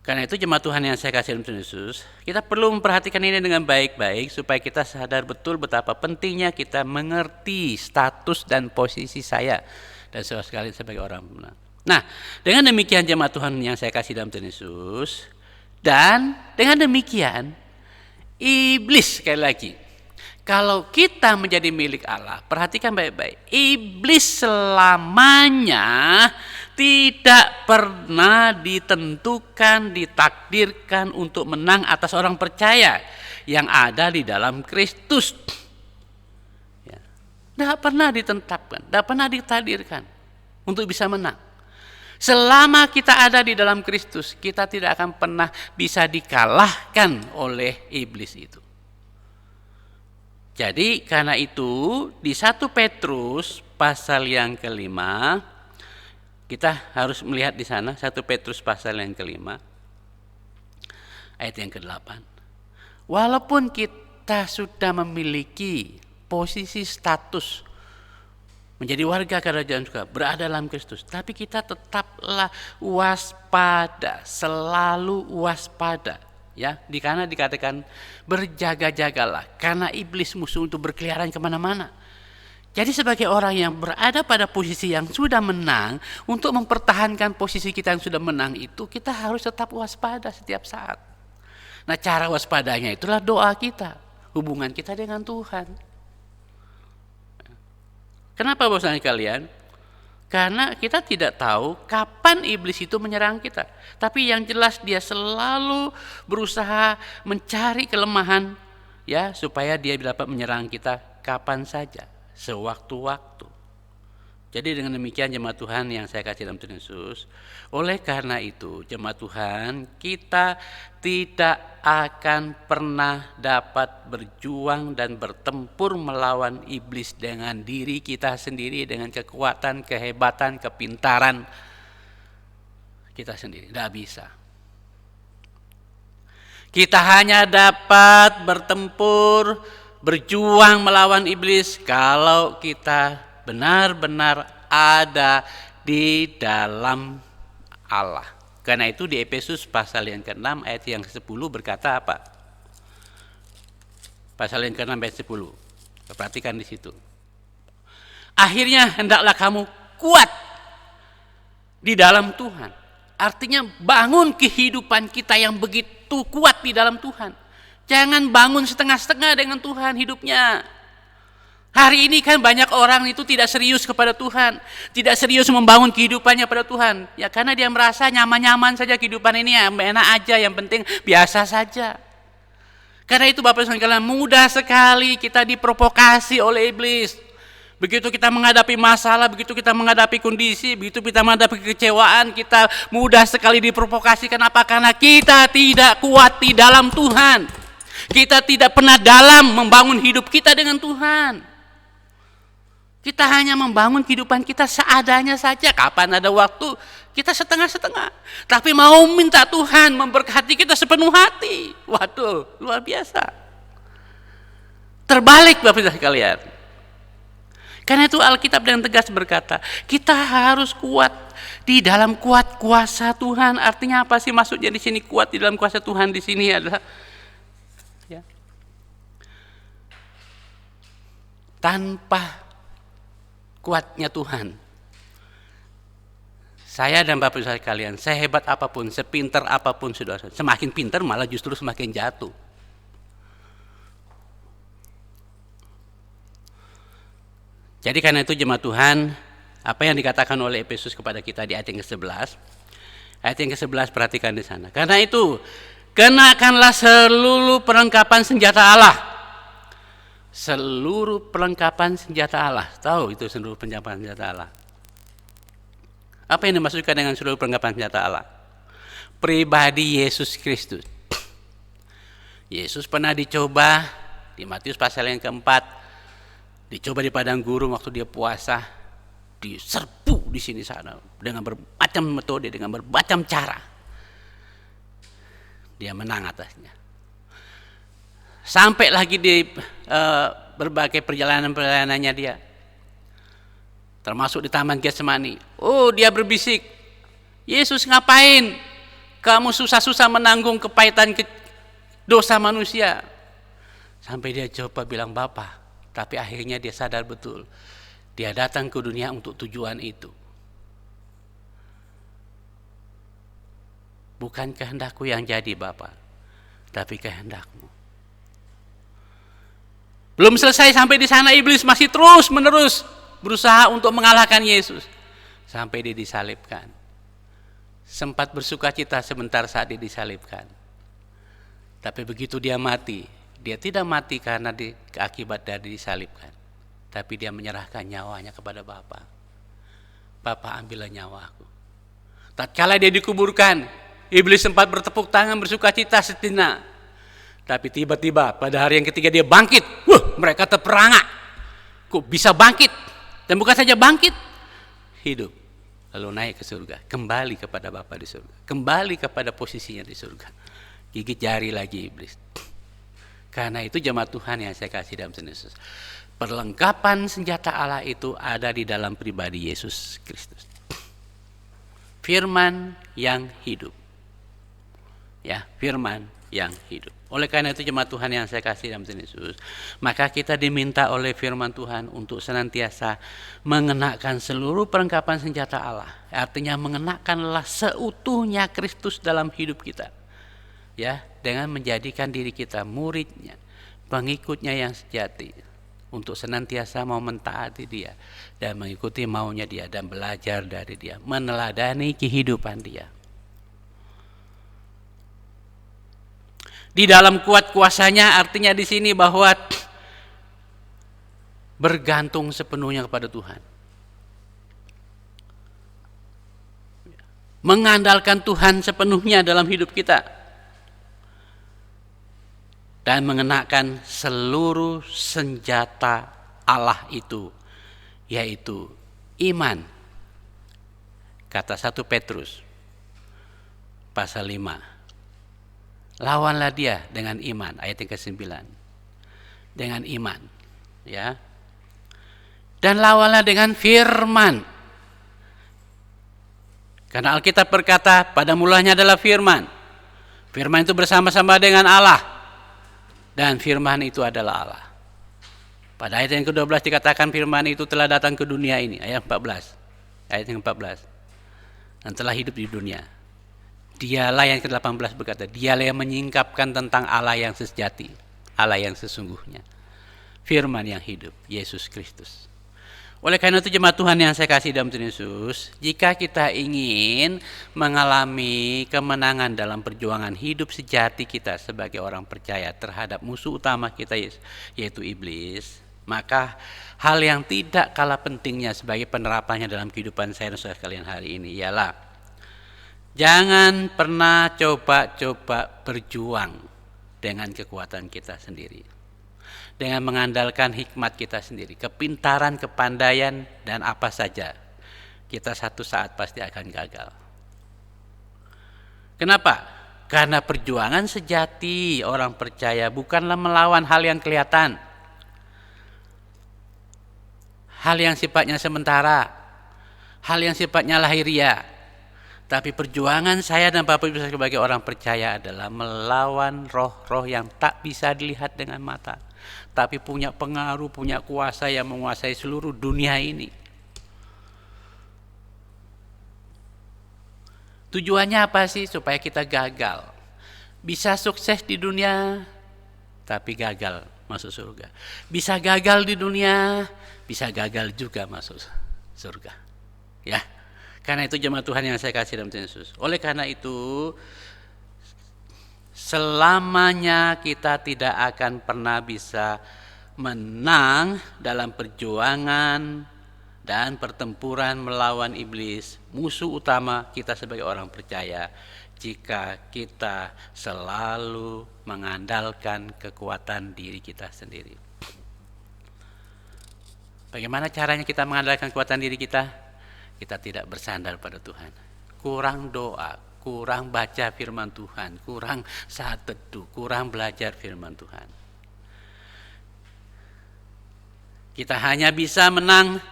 Karena itu jemaat Tuhan yang saya kasih dalam Tuhan Yesus, kita perlu memperhatikan ini dengan baik-baik supaya kita sadar betul betapa pentingnya kita mengerti status dan posisi saya dan sekali sebagai orang benar. Nah, dengan demikian jemaat Tuhan yang saya kasih dalam Tuhan Yesus, dan dengan demikian iblis sekali lagi, kalau kita menjadi milik Allah, perhatikan baik-baik, iblis selamanya tidak pernah ditentukan, ditakdirkan untuk menang atas orang percaya yang ada di dalam Kristus. Ya. Tidak pernah ditetapkan, tidak pernah ditakdirkan untuk bisa menang. Selama kita ada di dalam Kristus, kita tidak akan pernah bisa dikalahkan oleh iblis itu. Jadi karena itu di 1 Petrus pasal yang kelima, kita harus melihat di sana 1 Petrus pasal yang kelima, ayat yang ke-8. Walaupun kita sudah memiliki posisi status menjadi warga kerajaan surga, berada dalam Kristus, tapi kita tetaplah waspada, selalu waspada. Ya, di kana dikatakan berjaga-jagalah karena iblis musuh untuk berkeliaran kemana-mana. Jadi sebagai orang yang berada pada posisi yang sudah menang, untuk mempertahankan posisi kita yang sudah menang itu, kita harus tetap waspada setiap saat. Nah, cara waspadanya itulah doa kita, hubungan kita dengan Tuhan. Kenapa Bapak kalian? Karena kita tidak tahu kapan iblis itu menyerang kita. Tapi yang jelas dia selalu berusaha mencari kelemahan, ya, supaya dia dapat menyerang kita kapan saja, sewaktu-waktu. Jadi dengan demikian jemaat Tuhan yang saya kasih dalam Tuhan Yesus, oleh karena itu jemaat Tuhan, kita tidak akan pernah dapat berjuang dan bertempur melawan iblis dengan diri kita sendiri, dengan kekuatan, kehebatan, kepintaran kita sendiri. Tidak bisa. Kita hanya dapat bertempur, berjuang melawan iblis kalau kita benar-benar ada di dalam Allah. Karena itu di Efesus pasal yang ke-6 ayat yang ke-10 berkata apa? Pasal yang ke-6 ayat 10. Perhatikan di situ. Akhirnya hendaklah kamu kuat di dalam Tuhan. Artinya bangun kehidupan kita yang begitu kuat di dalam Tuhan. Jangan bangun setengah-setengah dengan Tuhan hidupnya. Hari ini kan banyak orang itu tidak serius kepada Tuhan, tidak serius membangun kehidupannya pada Tuhan. Ya karena dia merasa nyaman-nyaman saja kehidupan ini, ya enak aja, yang penting biasa saja. Karena itu Bapak Ibu sekalian, mudah sekali kita diprovokasi oleh iblis. Begitu kita menghadapi masalah, begitu kita menghadapi kondisi, begitu kita menghadapi kekecewaan, kita mudah sekali diprovokasi. Kenapa? Karena kita tidak kuat di dalam Tuhan. Kita tidak pernah dalam membangun hidup kita dengan Tuhan. Kita hanya membangun kehidupan kita seadanya saja. Kapan ada waktu, kita setengah-setengah. Tapi mau minta Tuhan memberkati kita sepenuh hati. Waduh, luar biasa. Terbalik Bapak Ibu sekalian. Karena itu Alkitab dengan tegas berkata, kita harus kuat di dalam kuat kuasa Tuhan. Artinya apa sih maksudnya di sini kuat di dalam kuasa Tuhan? Di sini adalah ya, tanpa kuatnya Tuhan, saya dan Bapak Ibu sekalian, sehebat apapun, sepintar apapun sudah, semakin pintar malah justru semakin jatuh. Jadi karena itu jemaat Tuhan, apa yang dikatakan oleh Efesus kepada kita di ayat yang ke-11, ayat yang ke-11 perhatikan di sana. Karena itu, kenakanlah seluruh perlengkapan senjata Allah. Seluruh perlengkapan senjata Allah. Tahu itu seluruh perlengkapan senjata Allah? Apa yang dimaksudkan dengan seluruh perlengkapan senjata Allah? Pribadi Yesus Kristus. Yesus pernah dicoba di Matius pasal yang keempat, dicoba di padang gurun waktu dia puasa, diserbu di sini sana dengan bermacam metode, dengan bermacam cara. Dia menang atasnya. Sampai lagi di berbagai perjalanan-perjalanannya dia. Termasuk di Taman Getsemani. Oh, dia berbisik, Yesus ngapain? Kamu susah-susah menanggung kepahitan dosa manusia. Sampai dia coba bilang Bapa, tapi akhirnya dia sadar betul. Dia datang ke dunia untuk tujuan itu. Bukan kehendakku yang jadi Bapa, tapi kehendakmu. Belum selesai sampai di sana, iblis masih terus menerus berusaha untuk mengalahkan Yesus. Sampai dia disalibkan. Sempat bersuka cita sebentar saat dia disalibkan. Tapi begitu dia mati, dia tidak mati karena akibat dari disalibkan. Tapi dia menyerahkan nyawanya kepada Bapa. Bapa, ambillah nyawaku. Tatkala dia dikuburkan, iblis sempat bertepuk tangan bersuka cita sejenak. Tapi tiba-tiba pada hari yang ketiga dia bangkit. Mereka terperangak. Kok bisa bangkit? Dan bukan saja bangkit, hidup. Lalu naik ke surga, kembali kepada Bapa di surga, kembali kepada posisinya di surga. Gigit jari lagi iblis. Karena itu jemaat Tuhan yang saya kasih dalam Tuhan Yesus, perlengkapan senjata Allah itu ada di dalam pribadi Yesus Kristus. Firman yang hidup. Ya, firman yang hidup. Oleh karena itu jemaat Tuhan yang saya kasih dalam Tuhan Yesus, maka kita diminta oleh firman Tuhan untuk senantiasa mengenakan seluruh perlengkapan senjata Allah. Artinya mengenakanlah seutuhnya Kristus dalam hidup kita. Ya, dengan menjadikan diri kita muridnya, pengikutnya yang sejati, untuk senantiasa mau mentaati dia dan mengikuti maunya dia dan belajar dari dia, meneladani kehidupan dia. Di dalam kuat kuasanya artinya di sini bahwa bergantung sepenuhnya kepada Tuhan. Mengandalkan Tuhan sepenuhnya dalam hidup kita. Dan mengenakan seluruh senjata Allah itu, yaitu iman. Kata 1 Petrus pasal 5. Lawanlah dia dengan iman, ayat yang ke-9. Dengan iman, ya. Dan lawanlah dengan firman. Karena Alkitab berkata, pada mulanya adalah firman. Firman itu bersama-sama dengan Allah. Dan firman itu adalah Allah. Pada ayat yang ke-12 dikatakan firman itu telah datang ke dunia ini, ayat 14. Ayat yang 14. Dan telah hidup di dunia. Dialah yang ke-18 berkata, dialah yang menyingkapkan tentang Allah yang sejati, Allah yang sesungguhnya. Firman yang hidup, Yesus Kristus. Oleh karena itu jemaat Tuhan yang saya kasih dalam Tuhan Yesus, jika kita ingin mengalami kemenangan dalam perjuangan hidup sejati kita sebagai orang percaya terhadap musuh utama kita yaitu iblis, maka hal yang tidak kalah pentingnya sebagai penerapannya dalam kehidupan saya dan saudara sekalian hari ini ialah jangan pernah coba-coba berjuang dengan kekuatan kita sendiri. Dengan mengandalkan hikmat kita sendiri, kepintaran, kepandaian, dan apa saja. Kita satu saat pasti akan gagal. Kenapa? Karena perjuangan sejati orang percaya bukanlah melawan hal yang kelihatan. Hal yang sifatnya sementara. Hal yang sifatnya lahiriah. Tapi perjuangan saya dan Bapak Ibu sebagai orang percaya adalah melawan roh-roh yang tak bisa dilihat dengan mata, tapi punya pengaruh, punya kuasa yang menguasai seluruh dunia ini. Tujuannya apa sih? Supaya kita gagal. Bisa sukses di dunia, tapi gagal masuk surga. Bisa gagal di dunia, bisa gagal juga masuk surga. Ya. Karena itu jemaat Tuhan yang saya kasih dalam Tuhan Yesus. Oleh karena itu, selamanya kita tidak akan pernah bisa menang dalam perjuangan dan pertempuran melawan iblis, musuh utama kita sebagai orang percaya, jika kita selalu mengandalkan kekuatan diri kita sendiri. Bagaimana caranya kita mengandalkan kekuatan diri kita? Kita tidak bersandar pada Tuhan. Kurang doa, kurang baca firman Tuhan, kurang saat teduh, kurang belajar firman Tuhan. Kita hanya bisa menang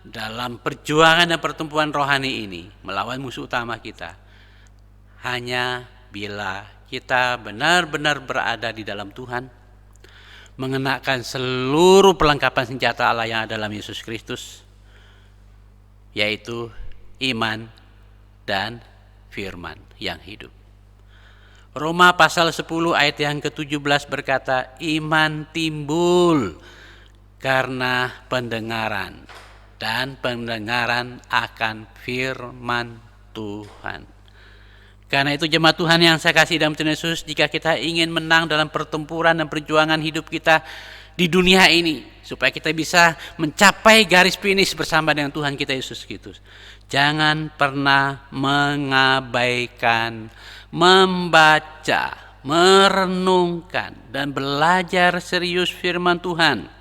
dalam perjuangan dan pertumbuhan rohani ini melawan musuh utama kita hanya bila kita benar-benar berada di dalam Tuhan, mengenakan seluruh perlengkapan senjata Allah yang ada dalam Yesus Kristus, yaitu iman dan firman yang hidup. Roma pasal 10 ayat yang ke-17 berkata, iman timbul karena pendengaran, dan pendengaran akan firman Tuhan. Karena itu jemaat Tuhan yang saya kasih dalam Tuhan Yesus, jika kita ingin menang dalam pertempuran dan perjuangan hidup kita di dunia ini, supaya kita bisa mencapai garis finish bersama dengan Tuhan kita Yesus Kristus, jangan pernah mengabaikan membaca, merenungkan, dan belajar serius firman Tuhan.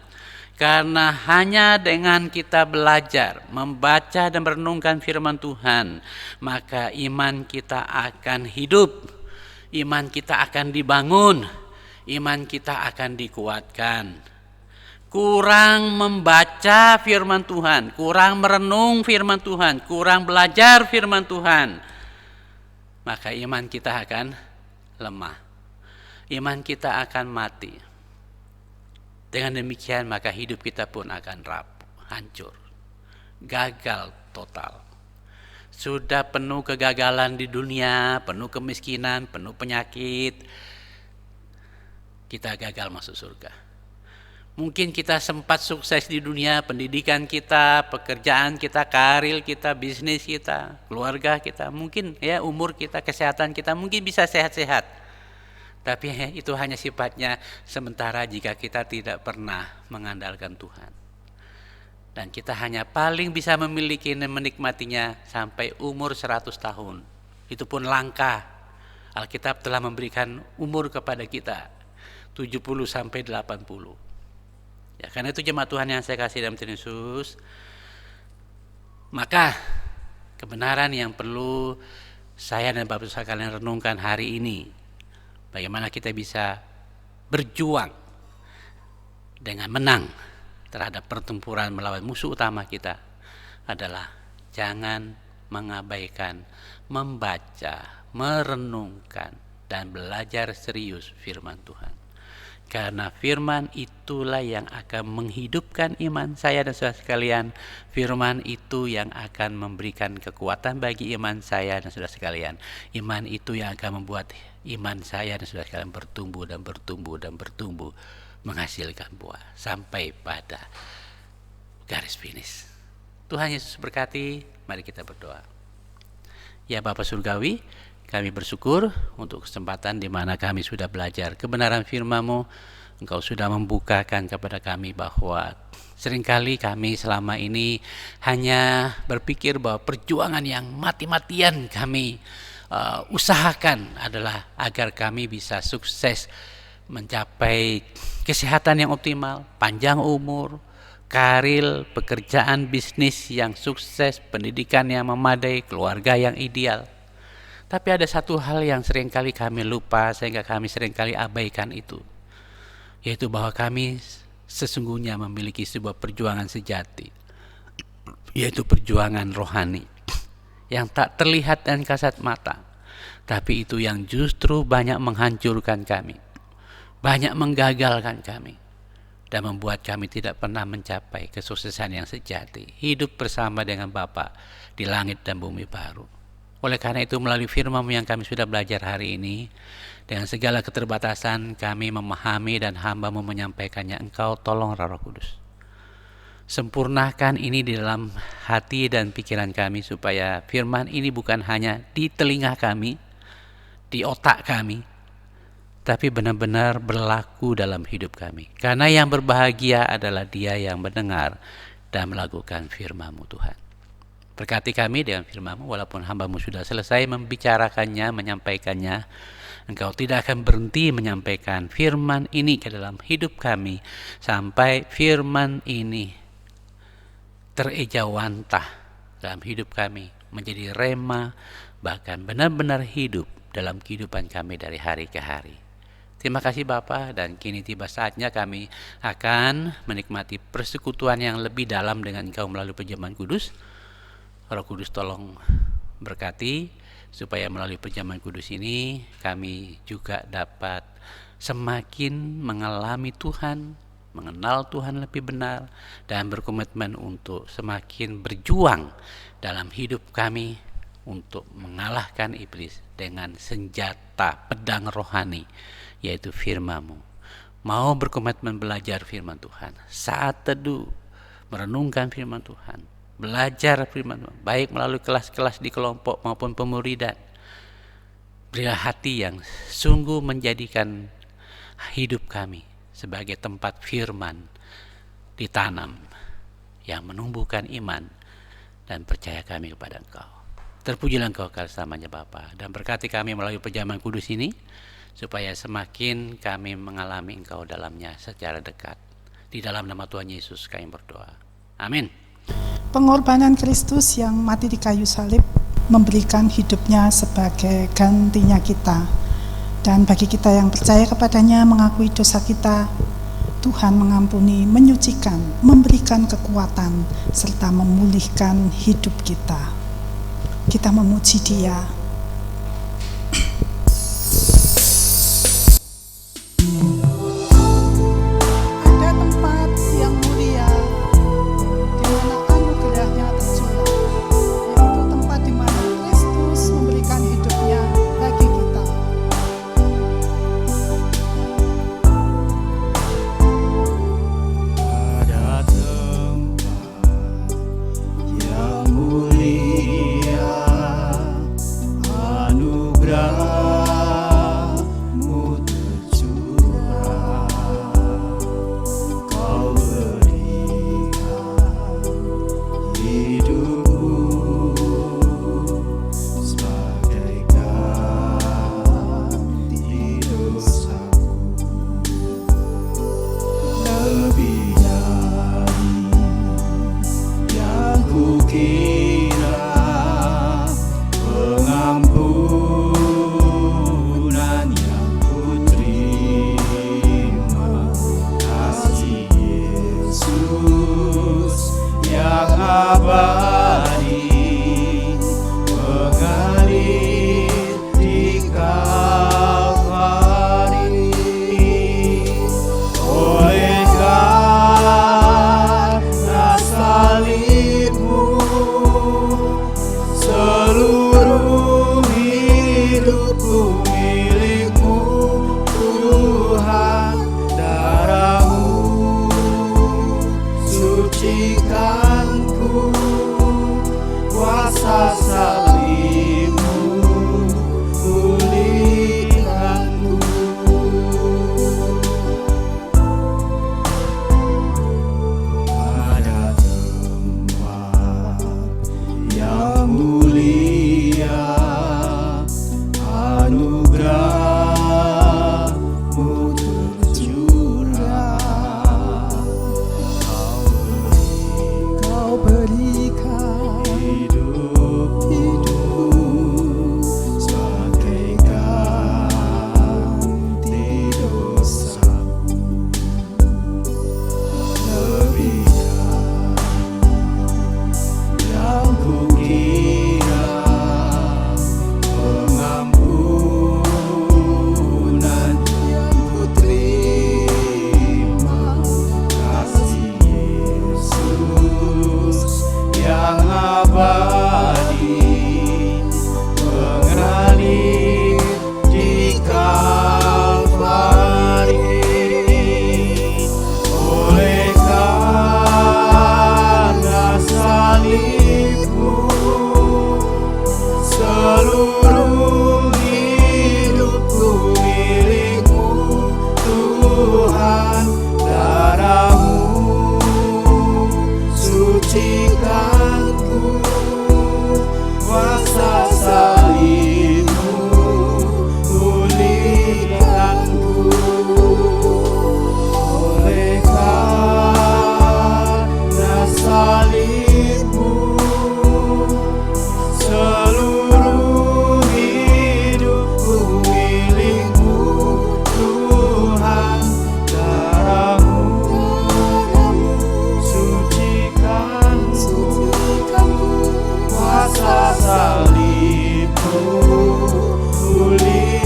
Karena hanya dengan kita belajar, membaca dan merenungkan firman Tuhan, maka iman kita akan hidup, iman kita akan dibangun, iman kita akan dikuatkan. Kurang membaca firman Tuhan, kurang merenung firman Tuhan, kurang belajar firman Tuhan, maka iman kita akan lemah, iman kita akan mati. Dengan demikian maka hidup kita pun akan rapuh, hancur, gagal total. Sudah penuh kegagalan di dunia, penuh kemiskinan, penuh penyakit, kita gagal masuk surga. Mungkin kita sempat sukses di dunia, pendidikan kita, pekerjaan kita, karir kita, bisnis kita, keluarga kita, mungkin ya umur kita, kesehatan kita mungkin bisa sehat-sehat. Tapi itu hanya sifatnya sementara jika kita tidak pernah mengandalkan Tuhan. Dan kita hanya paling bisa memiliki dan menikmatinya sampai umur 100 tahun. Itu pun langka. Alkitab telah memberikan umur kepada kita 70 sampai 80. Ya, karena itu jemaat Tuhan yang saya kasih dalam Tuhan Yesus, maka kebenaran yang perlu saya dan Bapak Ibu sekalian renungkan hari ini, bagaimana kita bisa berjuang dengan menang terhadap pertempuran melawan musuh utama kita, adalah jangan mengabaikan membaca, merenungkan, dan belajar serius firman Tuhan. Karena firman itulah yang akan menghidupkan iman saya dan saudara sekalian. Firman itu yang akan memberikan kekuatan bagi iman saya dan saudara sekalian. Iman itu yang akan membuat iman saya dan saudara sekalian bertumbuh dan bertumbuh dan bertumbuh, menghasilkan buah sampai pada garis finish. Tuhan Yesus berkati. Mari kita berdoa. Ya Bapa Surgawi, kami bersyukur untuk kesempatan di mana kami sudah belajar kebenaran firman-Mu. Engkau sudah membukakan kepada kami bahwa seringkali kami selama ini hanya berpikir bahwa perjuangan yang mati-matian kami usahakan adalah agar kami bisa sukses mencapai kesehatan yang optimal, panjang umur, karir, pekerjaan, bisnis yang sukses, pendidikan yang memadai, keluarga yang ideal. Tapi ada satu hal yang seringkali kami lupa, sehingga kami seringkali abaikan itu, yaitu bahwa kami sesungguhnya memiliki sebuah perjuangan sejati, yaitu perjuangan rohani yang tak terlihat dan kasat mata, tapi itu yang justru banyak menghancurkan kami, banyak menggagalkan kami, dan membuat kami tidak pernah mencapai kesuksesan yang sejati, hidup bersama dengan Bapa di langit dan bumi baru. Oleh karena itu, melalui firman-Mu yang kami sudah belajar hari ini, dengan segala keterbatasan kami memahami dan hamba-Mu menyampaikannya, Engkau tolong Roh Kudus sempurnakan ini di dalam hati dan pikiran kami, supaya firman ini bukan hanya di telinga kami, di otak kami, tapi benar-benar berlaku dalam hidup kami. Karena yang berbahagia adalah dia yang mendengar dan melakukan firman-Mu Tuhan. Berkati kami dengan firman-Mu, walaupun hamba-Mu sudah selesai membicarakannya, menyampaikannya, Engkau tidak akan berhenti menyampaikan firman ini ke dalam hidup kami, sampai firman ini terejawantah dalam hidup kami, menjadi rema, bahkan benar-benar hidup dalam kehidupan kami dari hari ke hari. Terima kasih Bapa, dan kini tiba saatnya kami akan menikmati persekutuan yang lebih dalam dengan Engkau melalui perjamuan kudus. Roh Kudus tolong berkati supaya melalui perjamuan kudus ini kami juga dapat semakin mengalami Tuhan, mengenal Tuhan lebih benar, dan berkomitmen untuk semakin berjuang dalam hidup kami untuk mengalahkan iblis dengan senjata pedang rohani, yaitu firman-Mu. Mau berkomitmen belajar firman Tuhan, saat teduh merenungkan firman Tuhan, belajar firman Tuhan, baik melalui kelas-kelas di kelompok maupun pemuridan. Berilah hati yang sungguh menjadikan hidup kami sebagai tempat firman ditanam yang menumbuhkan iman dan percaya kami kepada Engkau. Terpujilah Engkau selamanya Bapa, dan berkati kami melalui perjamuan kudus ini supaya semakin kami mengalami Engkau dalamnya secara dekat. Di dalam nama Tuhan Yesus kami berdoa. Amin. Pengorbanan Kristus yang mati di kayu salib memberikan hidupnya sebagai gantinya kita. Dan bagi kita yang percaya kepadanya, mengakui dosa kita, Tuhan mengampuni, menyucikan, memberikan kekuatan, serta memulihkan hidup kita. Kita memuji Dia. Ada tempat yang mulia di mana anugerahnya tercurah, yaitu tempat di mana Kristus memberikan hidupnya bagi kita. Ada tempat yang mulia,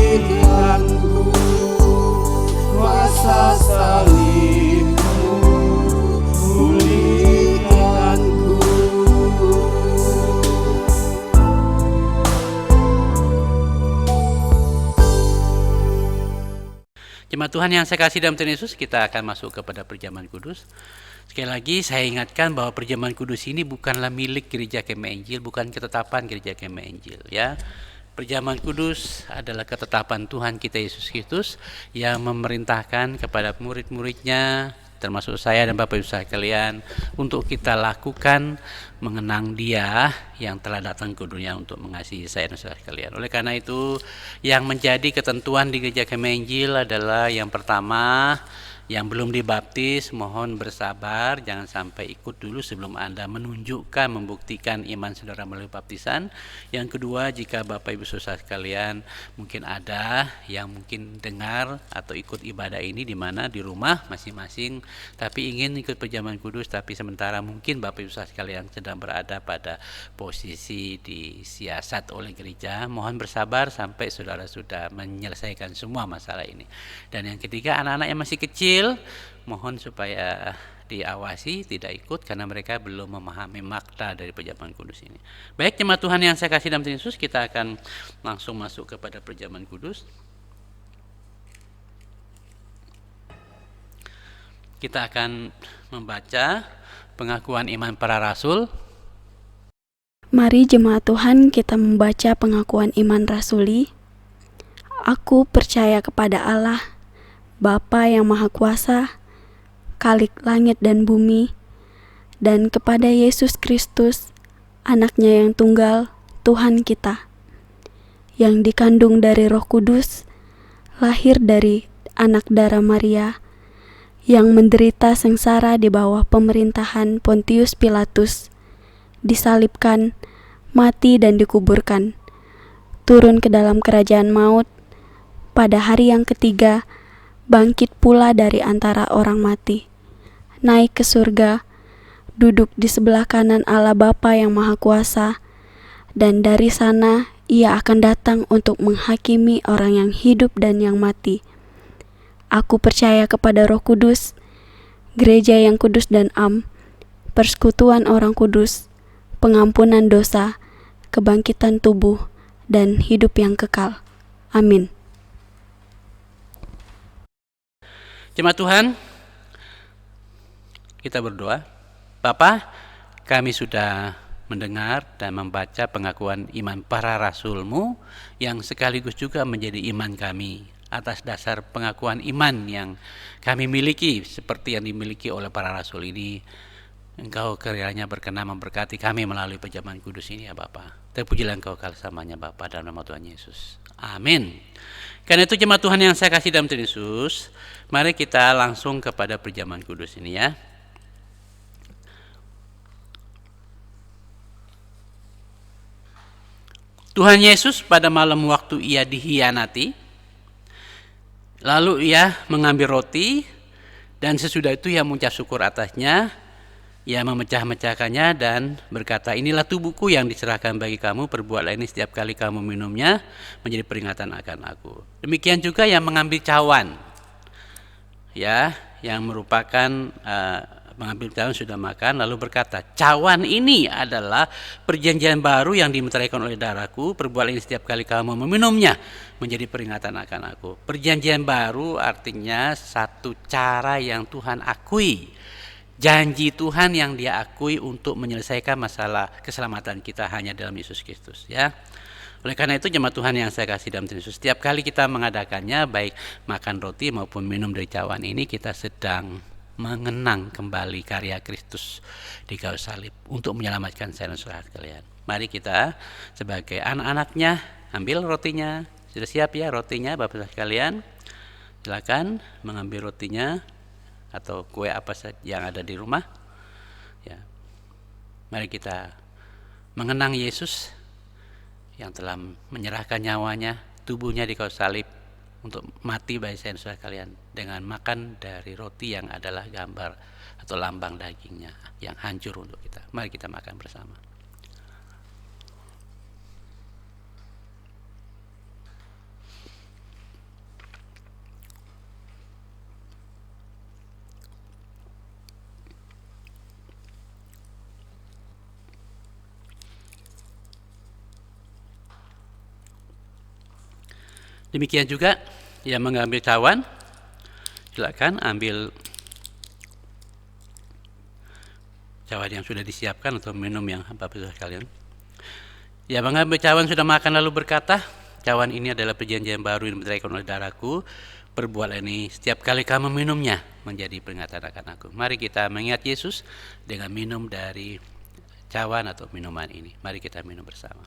pulihkanku, kuasa salibmu, pulihkanku. Jemaat Tuhan yang saya kasih dalam Tuhan Yesus, kita akan masuk kepada perjamuan kudus. Sekali lagi saya ingatkan bahwa perjamuan kudus ini bukanlah milik gereja Kemah Injil, bukan ketetapan gereja Kemah Injil, ya. Perjamuan kudus adalah ketetapan Tuhan kita Yesus Kristus yang memerintahkan kepada murid-muridnya, termasuk saya dan Bapak Ibu sekalian, untuk kita lakukan mengenang Dia yang telah datang ke dunia untuk mengasihi saya dan saudara sekalian. Oleh karena itu, yang menjadi ketentuan di gereja Kemah Injil adalah yang pertama, yang belum dibaptis mohon bersabar, jangan sampai ikut dulu sebelum Anda menunjukkan, membuktikan iman saudara melalui baptisan. Yang kedua, jika Bapak Ibu saudara sekalian mungkin ada yang mungkin dengar atau ikut ibadah ini di mana di rumah masing-masing, tapi ingin ikut perjamuan kudus, tapi sementara mungkin Bapak Ibu saudara sekalian sedang berada pada posisi disiasat oleh gereja, mohon bersabar sampai saudara sudah menyelesaikan semua masalah ini. Dan yang ketiga, anak-anak yang masih kecil, mohon supaya diawasi tidak ikut karena mereka belum memahami makna dari perjamuan kudus ini. Baik jemaat Tuhan yang saya kasih dalam Tuhan Yesus, kita akan langsung masuk kepada perjamuan kudus. Kita akan membaca pengakuan iman para rasul. Mari jemaat Tuhan kita membaca pengakuan iman rasuli. Aku percaya kepada Allah, Bapa yang Maha Kuasa, Khalik langit dan bumi, dan kepada Yesus Kristus, Anaknya yang tunggal, Tuhan kita, yang dikandung dari Roh Kudus, lahir dari anak darah Maria, yang menderita sengsara di bawah pemerintahan Pontius Pilatus, disalibkan, mati dan dikuburkan, turun ke dalam kerajaan maut, pada hari yang ketiga, bangkit pula dari antara orang mati, naik ke surga, duduk di sebelah kanan Allah Bapa yang Maha Kuasa, dan dari sana Ia akan datang untuk menghakimi orang yang hidup dan yang mati. Aku percaya kepada Roh Kudus, gereja yang kudus dan am, persekutuan orang kudus, pengampunan dosa, kebangkitan tubuh, dan hidup yang kekal. Amin. Jemaat Tuhan, kita berdoa. Bapa, kami sudah mendengar dan membaca pengakuan iman para rasul-Mu yang sekaligus juga menjadi iman kami. Atas dasar pengakuan iman yang kami miliki seperti yang dimiliki oleh para rasul ini, Engkau kiranya berkenan memberkati kami melalui perjamuan kudus ini ya Bapa. Terpujilah Engkau selamanya Bapa, dalam nama Tuhan Yesus. Amin. Karena itu jemaat Tuhan yang saya kasih dalam Tuhan Yesus, mari kita langsung kepada perjamuan kudus ini ya. Tuhan Yesus pada malam waktu Ia dihianati, lalu Ia mengambil roti, dan sesudah itu Ia mengucap syukur atasnya, Ia memecah-mecahkannya dan berkata, inilah tubuhku yang diserahkan bagi kamu, perbuatlah ini setiap kali kamu minumnya menjadi peringatan akan aku. Demikian juga yang mengambil cawan, ya, yang merupakan mengambil cawan sudah makan, lalu berkata, cawan ini adalah perjanjian baru yang dimeteraikan oleh darahku, perbuatlah ini setiap kali kamu meminumnya menjadi peringatan akan aku. Perjanjian baru artinya satu cara yang Tuhan akui, janji Tuhan yang Dia akui untuk menyelesaikan masalah keselamatan kita hanya dalam Yesus Kristus ya. Oleh karena itu jemaat Tuhan yang saya kasih dalam Tuhan Yesus, setiap kali kita mengadakannya, baik makan roti maupun minum dari cawan ini, kita sedang mengenang kembali karya Kristus di kayu salib untuk menyelamatkan saya dan saudara sekalian. Mari kita sebagai anak-anaknya ambil rotinya. Sudah siap ya rotinya Bapak sekalian? Silakan mengambil rotinya atau kue apa saja yang ada di rumah ya. Mari kita mengenang Yesus yang telah menyerahkan nyawanya, tubuhnya di kayu salib untuk mati bagi saya dan saudara kalian, dengan makan dari roti yang adalah gambar atau lambang dagingnya yang hancur untuk kita. Mari kita makan bersama. Demikian juga yang mengambil cawan, silakan ambil cawan yang sudah disiapkan atau minum yang Bapak sekalian. Yang mengambil cawan sudah makan lalu berkata, cawan ini adalah perjanjian baru yang diberikan oleh darahku. Perbuatlah ini setiap kali kamu minumnya menjadi peringatan akan aku. Mari kita mengingat Yesus dengan minum dari cawan atau minuman ini. Mari kita minum bersama.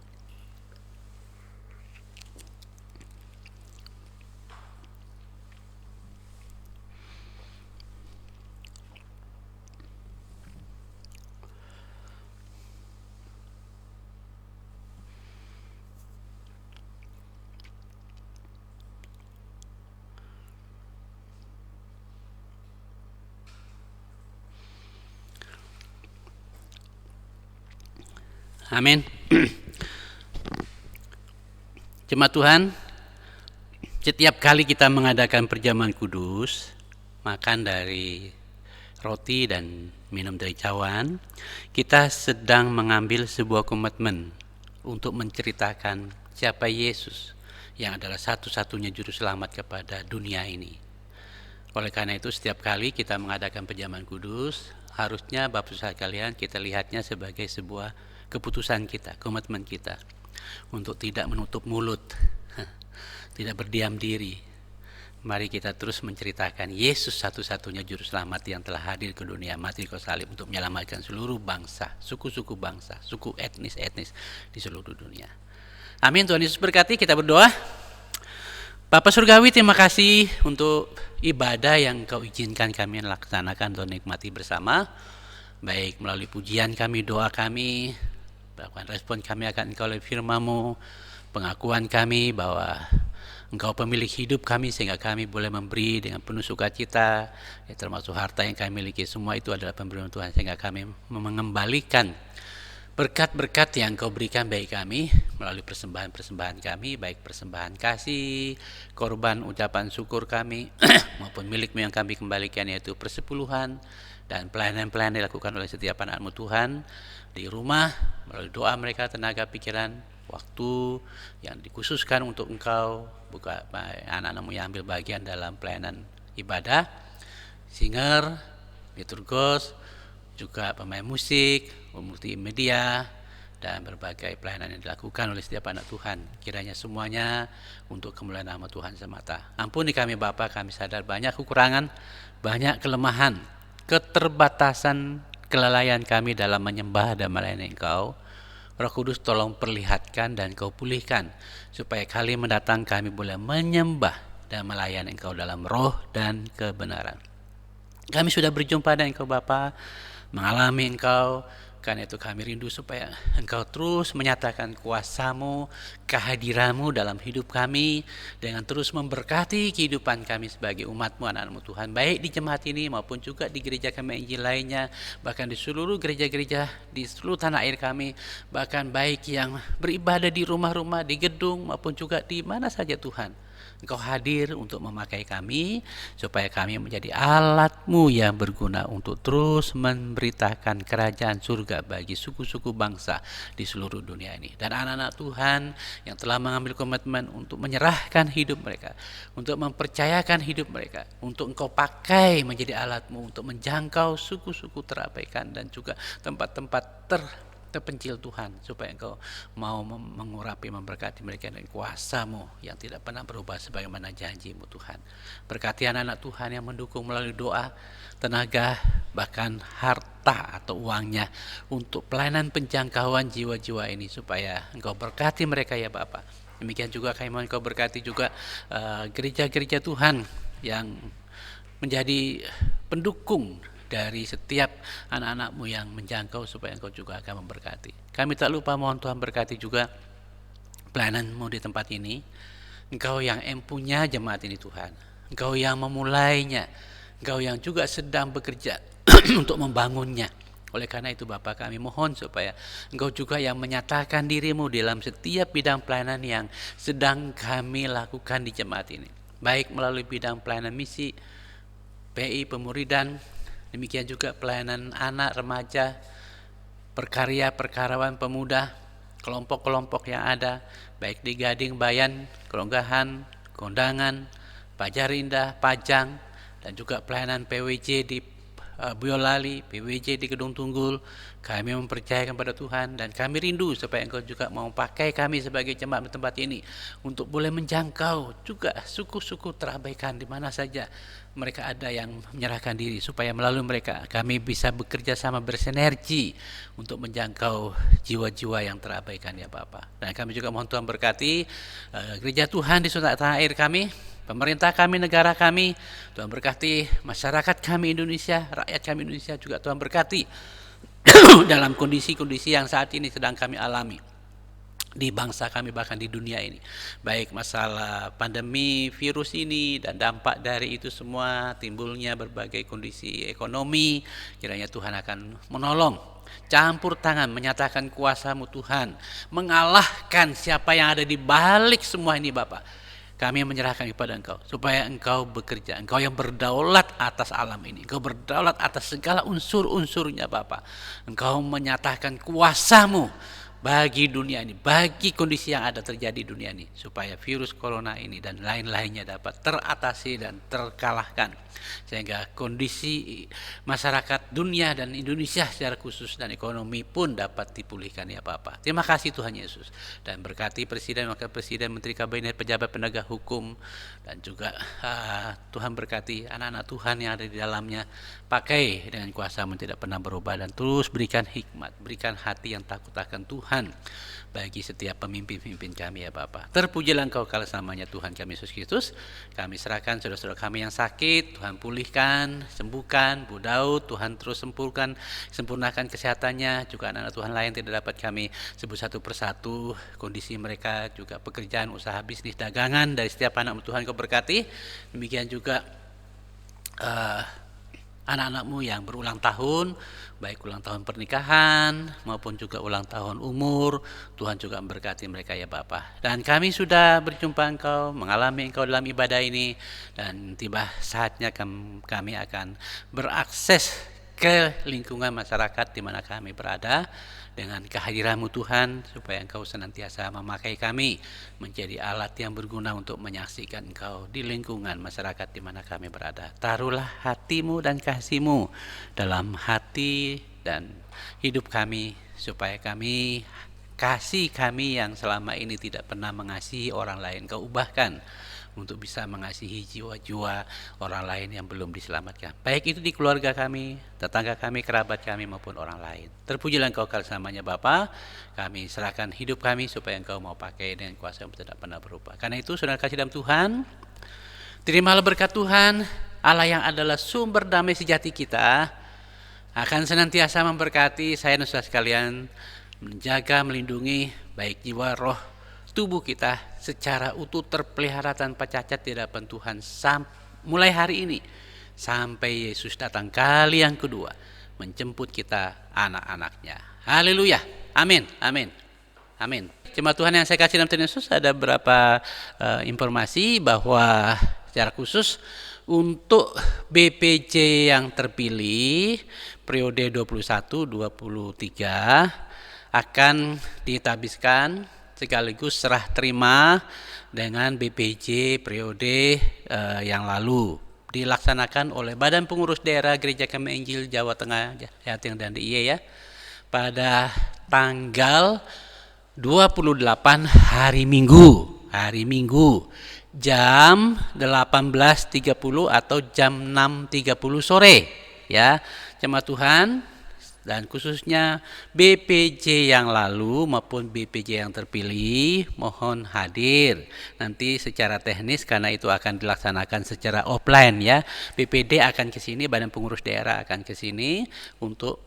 Amin. Jemaat Tuhan, setiap kali kita mengadakan perjamuan kudus, makan dari roti dan minum dari cawan, kita sedang mengambil sebuah komitmen untuk menceritakan siapa Yesus yang adalah satu-satunya juru selamat kepada dunia ini. Oleh karena itu, setiap kali kita mengadakan perjamuan kudus, harusnya Bapak sekalian kita lihatnya sebagai sebuah keputusan kita, komitmen kita untuk tidak menutup mulut, tidak berdiam diri. Mari kita terus menceritakan Yesus satu-satunya juru selamat yang telah hadir ke dunia, mati di kayu salib untuk menyelamatkan seluruh bangsa, suku-suku bangsa, suku etnis-etnis di seluruh dunia. Amin. Tuhan Yesus berkati. Kita berdoa. Bapa Surgawi, terima kasih untuk ibadah yang Kau izinkan kami laksanakan dan nikmati bersama, baik melalui pujian kami, doa kami, bahkan respon kami akan Engkau oleh firman-Mu, pengakuan kami bahwa Engkau pemilik hidup kami sehingga kami boleh memberi dengan penuh sukacita, ya, termasuk harta yang kami miliki, semua itu adalah pemberian Tuhan sehingga kami mengembalikan berkat-berkat yang Kau berikan bagi kami melalui persembahan-persembahan kami, baik persembahan kasih, korban ucapan syukur kami maupun milik-Mu yang kami kembalikan, yaitu persepuluhan dan pelayanan-pelayanan dilakukan oleh setiap anak-Mu Tuhan di rumah, melalui doa mereka, tenaga, pikiran, waktu yang dikhususkan untuk Engkau, buka anak-anak-Mu yang ambil bagian dalam pelayanan ibadah, singer, liturgos, juga pemain musik, multimedia, dan berbagai pelayanan yang dilakukan oleh setiap anak Tuhan. Kiranya semuanya untuk kemuliaan nama Tuhan semata. Ampuni kami Bapa, kami sadar banyak kekurangan, banyak kelemahan, keterbatasan, kelalaian kami dalam menyembah dan melayani Engkau. Roh Kudus tolong perlihatkan dan Kau pulihkan, supaya kali mendatang kami boleh menyembah dan melayani Engkau dalam roh dan kebenaran. Kami sudah berjumpa dengan Engkau Bapa, mengalami Engkau, karena itu kami rindu supaya Engkau terus menyatakan kuasa-Mu, kehadiran-Mu dalam hidup kami, dengan terus memberkati kehidupan kami sebagai umat-Mu, anak-Mu Tuhan, baik di jemaat ini maupun juga di gereja kami Injil lainnya, bahkan di seluruh gereja-gereja di seluruh tanah air kami, bahkan baik yang beribadah di rumah-rumah, di gedung maupun juga di mana saja Tuhan. Engkau hadir untuk memakai kami, supaya kami menjadi alat-Mu yang berguna untuk terus memberitakan kerajaan surga bagi suku-suku bangsa di seluruh dunia ini. Dan anak-anak Tuhan yang telah mengambil komitmen untuk menyerahkan hidup mereka, untuk mempercayakan hidup mereka, untuk Engkau pakai menjadi alat-Mu untuk menjangkau suku-suku terabaikan dan juga tempat-tempat terpencil Tuhan, supaya Engkau mau mengurapi, memberkati mereka dengan kuasa-Mu yang tidak pernah berubah sebagaimana janji-Mu Tuhan. Berkati anak-anak Tuhan yang mendukung melalui doa, tenaga, bahkan harta atau uangnya untuk pelayanan penjangkauan jiwa-jiwa ini, supaya Engkau berkati mereka ya Bapa. Demikian juga kami mohon Engkau berkati juga gereja-gereja Tuhan yang menjadi pendukung dari setiap anak-anak-Mu yang menjangkau, supaya Engkau juga akan memberkati. Kami tak lupa mohon Tuhan berkati juga pelayanan-Mu di tempat ini. Engkau yang empunya jemaat ini Tuhan, Engkau yang memulainya, Engkau yang juga sedang bekerja untuk membangunnya. Oleh karena itu Bapa, kami mohon supaya Engkau juga yang menyatakan diri-Mu dalam setiap bidang pelayanan yang sedang kami lakukan di jemaat ini, baik melalui bidang pelayanan misi, PI, pemuridan, demikian juga pelayanan anak, remaja, perkarya, perkarawan pemuda, kelompok-kelompok yang ada, baik di Gading, Bayan, Kelonggahan, Kondangan, Pajarindah, Pajang, dan juga pelayanan PWJ di Boyolali, PWJ di Kedung Tunggul. Kami mempercayakan pada Tuhan dan kami rindu supaya Engkau juga mau pakai kami sebagai jemaat di tempat ini untuk boleh menjangkau juga suku-suku terabaikan di mana saja mereka ada yang menyerahkan diri, supaya melalui mereka kami bisa bekerja sama bersinergi untuk menjangkau jiwa-jiwa yang terabaikan ya Bapak. Dan kami juga mohon Tuhan berkati gereja Tuhan di Sunda tanah air kami, pemerintah kami, negara kami. Tuhan berkati masyarakat kami Indonesia, rakyat kami Indonesia juga Tuhan berkati dalam kondisi-kondisi yang saat ini sedang kami alami di bangsa kami, bahkan di dunia ini, baik masalah pandemi virus ini dan dampak dari itu semua, timbulnya berbagai kondisi ekonomi. Kiranya Tuhan akan menolong, campur tangan, menyatakan kuasa-Mu Tuhan, mengalahkan siapa yang ada di balik semua ini Bapak. Kami menyerahkan kepada Engkau, supaya Engkau bekerja, Engkau yang berdaulat atas alam ini, Engkau berdaulat atas segala unsur-unsurnya Bapak. Engkau menyatakan kuasa-Mu bagi dunia ini, bagi kondisi yang ada terjadi di dunia ini, supaya virus corona ini dan lain-lainnya dapat teratasi dan terkalahkan, sehingga kondisi masyarakat dunia dan Indonesia secara khusus dan ekonomi pun dapat dipulihkan ya Bapak. Terima kasih Tuhan Yesus, dan berkati Presiden, Wakil Presiden, Menteri Kabinet, pejabat penegak hukum, dan juga Tuhan berkati anak-anak Tuhan yang ada di dalamnya. Pakai dengan kuasa-Mu tidak pernah berubah, dan terus berikan hikmat, berikan hati yang takut akan Tuhan bagi setiap pemimpin-pemimpin kami ya Bapak. Terpujilah Engkau kala selamanya Tuhan kami Yesus Kristus. Kami serahkan saudara-saudara kami yang sakit, Tuhan pulihkan, sembuhkan. Bu Daud, Tuhan terus sempurnakan kesehatannya. Juga anak-anak Tuhan lain tidak dapat kami sebut satu persatu kondisi mereka, juga pekerjaan, usaha, bisnis, dagangan dari setiap anak Tuhan Kau berkati. Demikian juga anak-anak-Mu yang berulang tahun, baik ulang tahun pernikahan maupun juga ulang tahun umur, Tuhan juga memberkati mereka ya Bapak. Dan kami sudah berjumpa Engkau, mengalami Engkau dalam ibadah ini, dan tiba saatnya kami akan berakses ke lingkungan masyarakat di mana kami berada dengan kehadiran-Mu Tuhan, supaya Engkau senantiasa memakai kami menjadi alat yang berguna untuk menyaksikan Engkau di lingkungan masyarakat di mana kami berada. Taruhlah hati-Mu dan kasih-Mu dalam hati dan hidup kami, supaya kami, kasih kami yang selama ini tidak pernah mengasihi orang lain, Kau ubahkan untuk bisa mengasihi jiwa-jiwa orang lain yang belum diselamatkan, baik itu di keluarga kami, tetangga kami, kerabat kami, maupun orang lain. Terpujilah Engkau selamanya Bapa. Kami serahkan hidup kami supaya Engkau mau pakai dengan kuasa yang tidak pernah berubah. Karena itu saudara kasih dalam Tuhan, terimalah berkat Tuhan Allah yang adalah sumber damai sejati kita, akan senantiasa memberkati saya dan saudara sekalian, menjaga, melindungi baik jiwa, roh, tubuh kita secara utuh, terpelihara tanpa cacat di hadapan Tuhan mulai hari ini sampai Yesus datang kali yang kedua menjemput kita, anak-anaknya. Haleluya, amin, amin, amin. Jemaat Tuhan yang saya kasih dalam Tuhan Yesus, ada beberapa informasi bahwa secara khusus untuk BPJ yang terpilih periode 21-23 akan ditabiskan sekaligus serah terima dengan BPJ periode yang lalu, dilaksanakan oleh Badan Pengurus Daerah Gereja Kami Injil Jawa Tengah, Jatim dan DIY ya, pada tanggal 28 hari Minggu jam 18.30 atau jam 6.30 sore ya jemaat Tuhan. Dan khususnya BPJ yang lalu maupun BPJ yang terpilih mohon hadir nanti secara teknis, karena itu akan dilaksanakan secara offline ya. BPD akan ke sini, Badan Pengurus Daerah akan ke sini untuk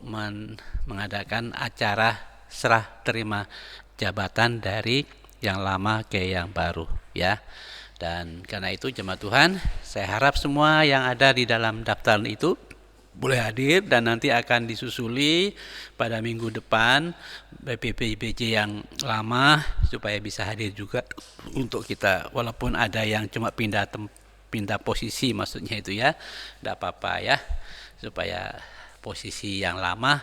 mengadakan acara serah terima jabatan dari yang lama ke yang baru ya. Dan karena itu jemaat Tuhan, saya harap semua yang ada di dalam daftar itu boleh hadir, dan nanti akan disusuli pada minggu depan BPJ yang lama supaya bisa hadir juga untuk kita, walaupun ada yang cuma pindah posisi, maksudnya itu ya, tidak apa-apa ya, supaya posisi yang lama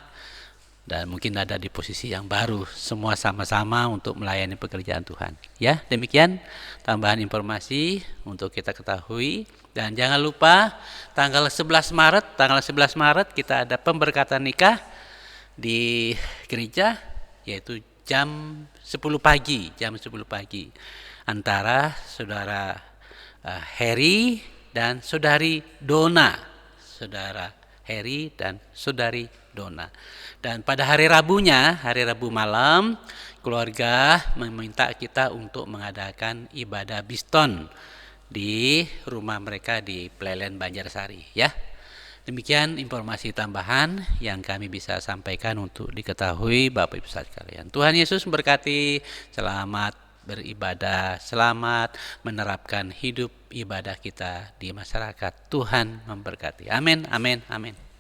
dan mungkin ada di posisi yang baru, semua sama-sama untuk melayani pekerjaan Tuhan. Ya, demikian tambahan informasi untuk kita ketahui. Dan jangan lupa tanggal 11 Maret kita ada pemberkatan nikah di gereja, yaitu jam 10 pagi antara saudara Heri dan saudari Dona. Dan pada hari Rabu malam, keluarga meminta kita untuk mengadakan ibadah Biston di rumah mereka di Plelen, Banjarsari, ya. Demikian informasi tambahan yang kami bisa sampaikan untuk diketahui Bapak Ibu sekalian. Tuhan Yesus memberkati. Selamat beribadah, selamat menerapkan hidup ibadah kita di masyarakat. Tuhan memberkati. Amin, amin, amin.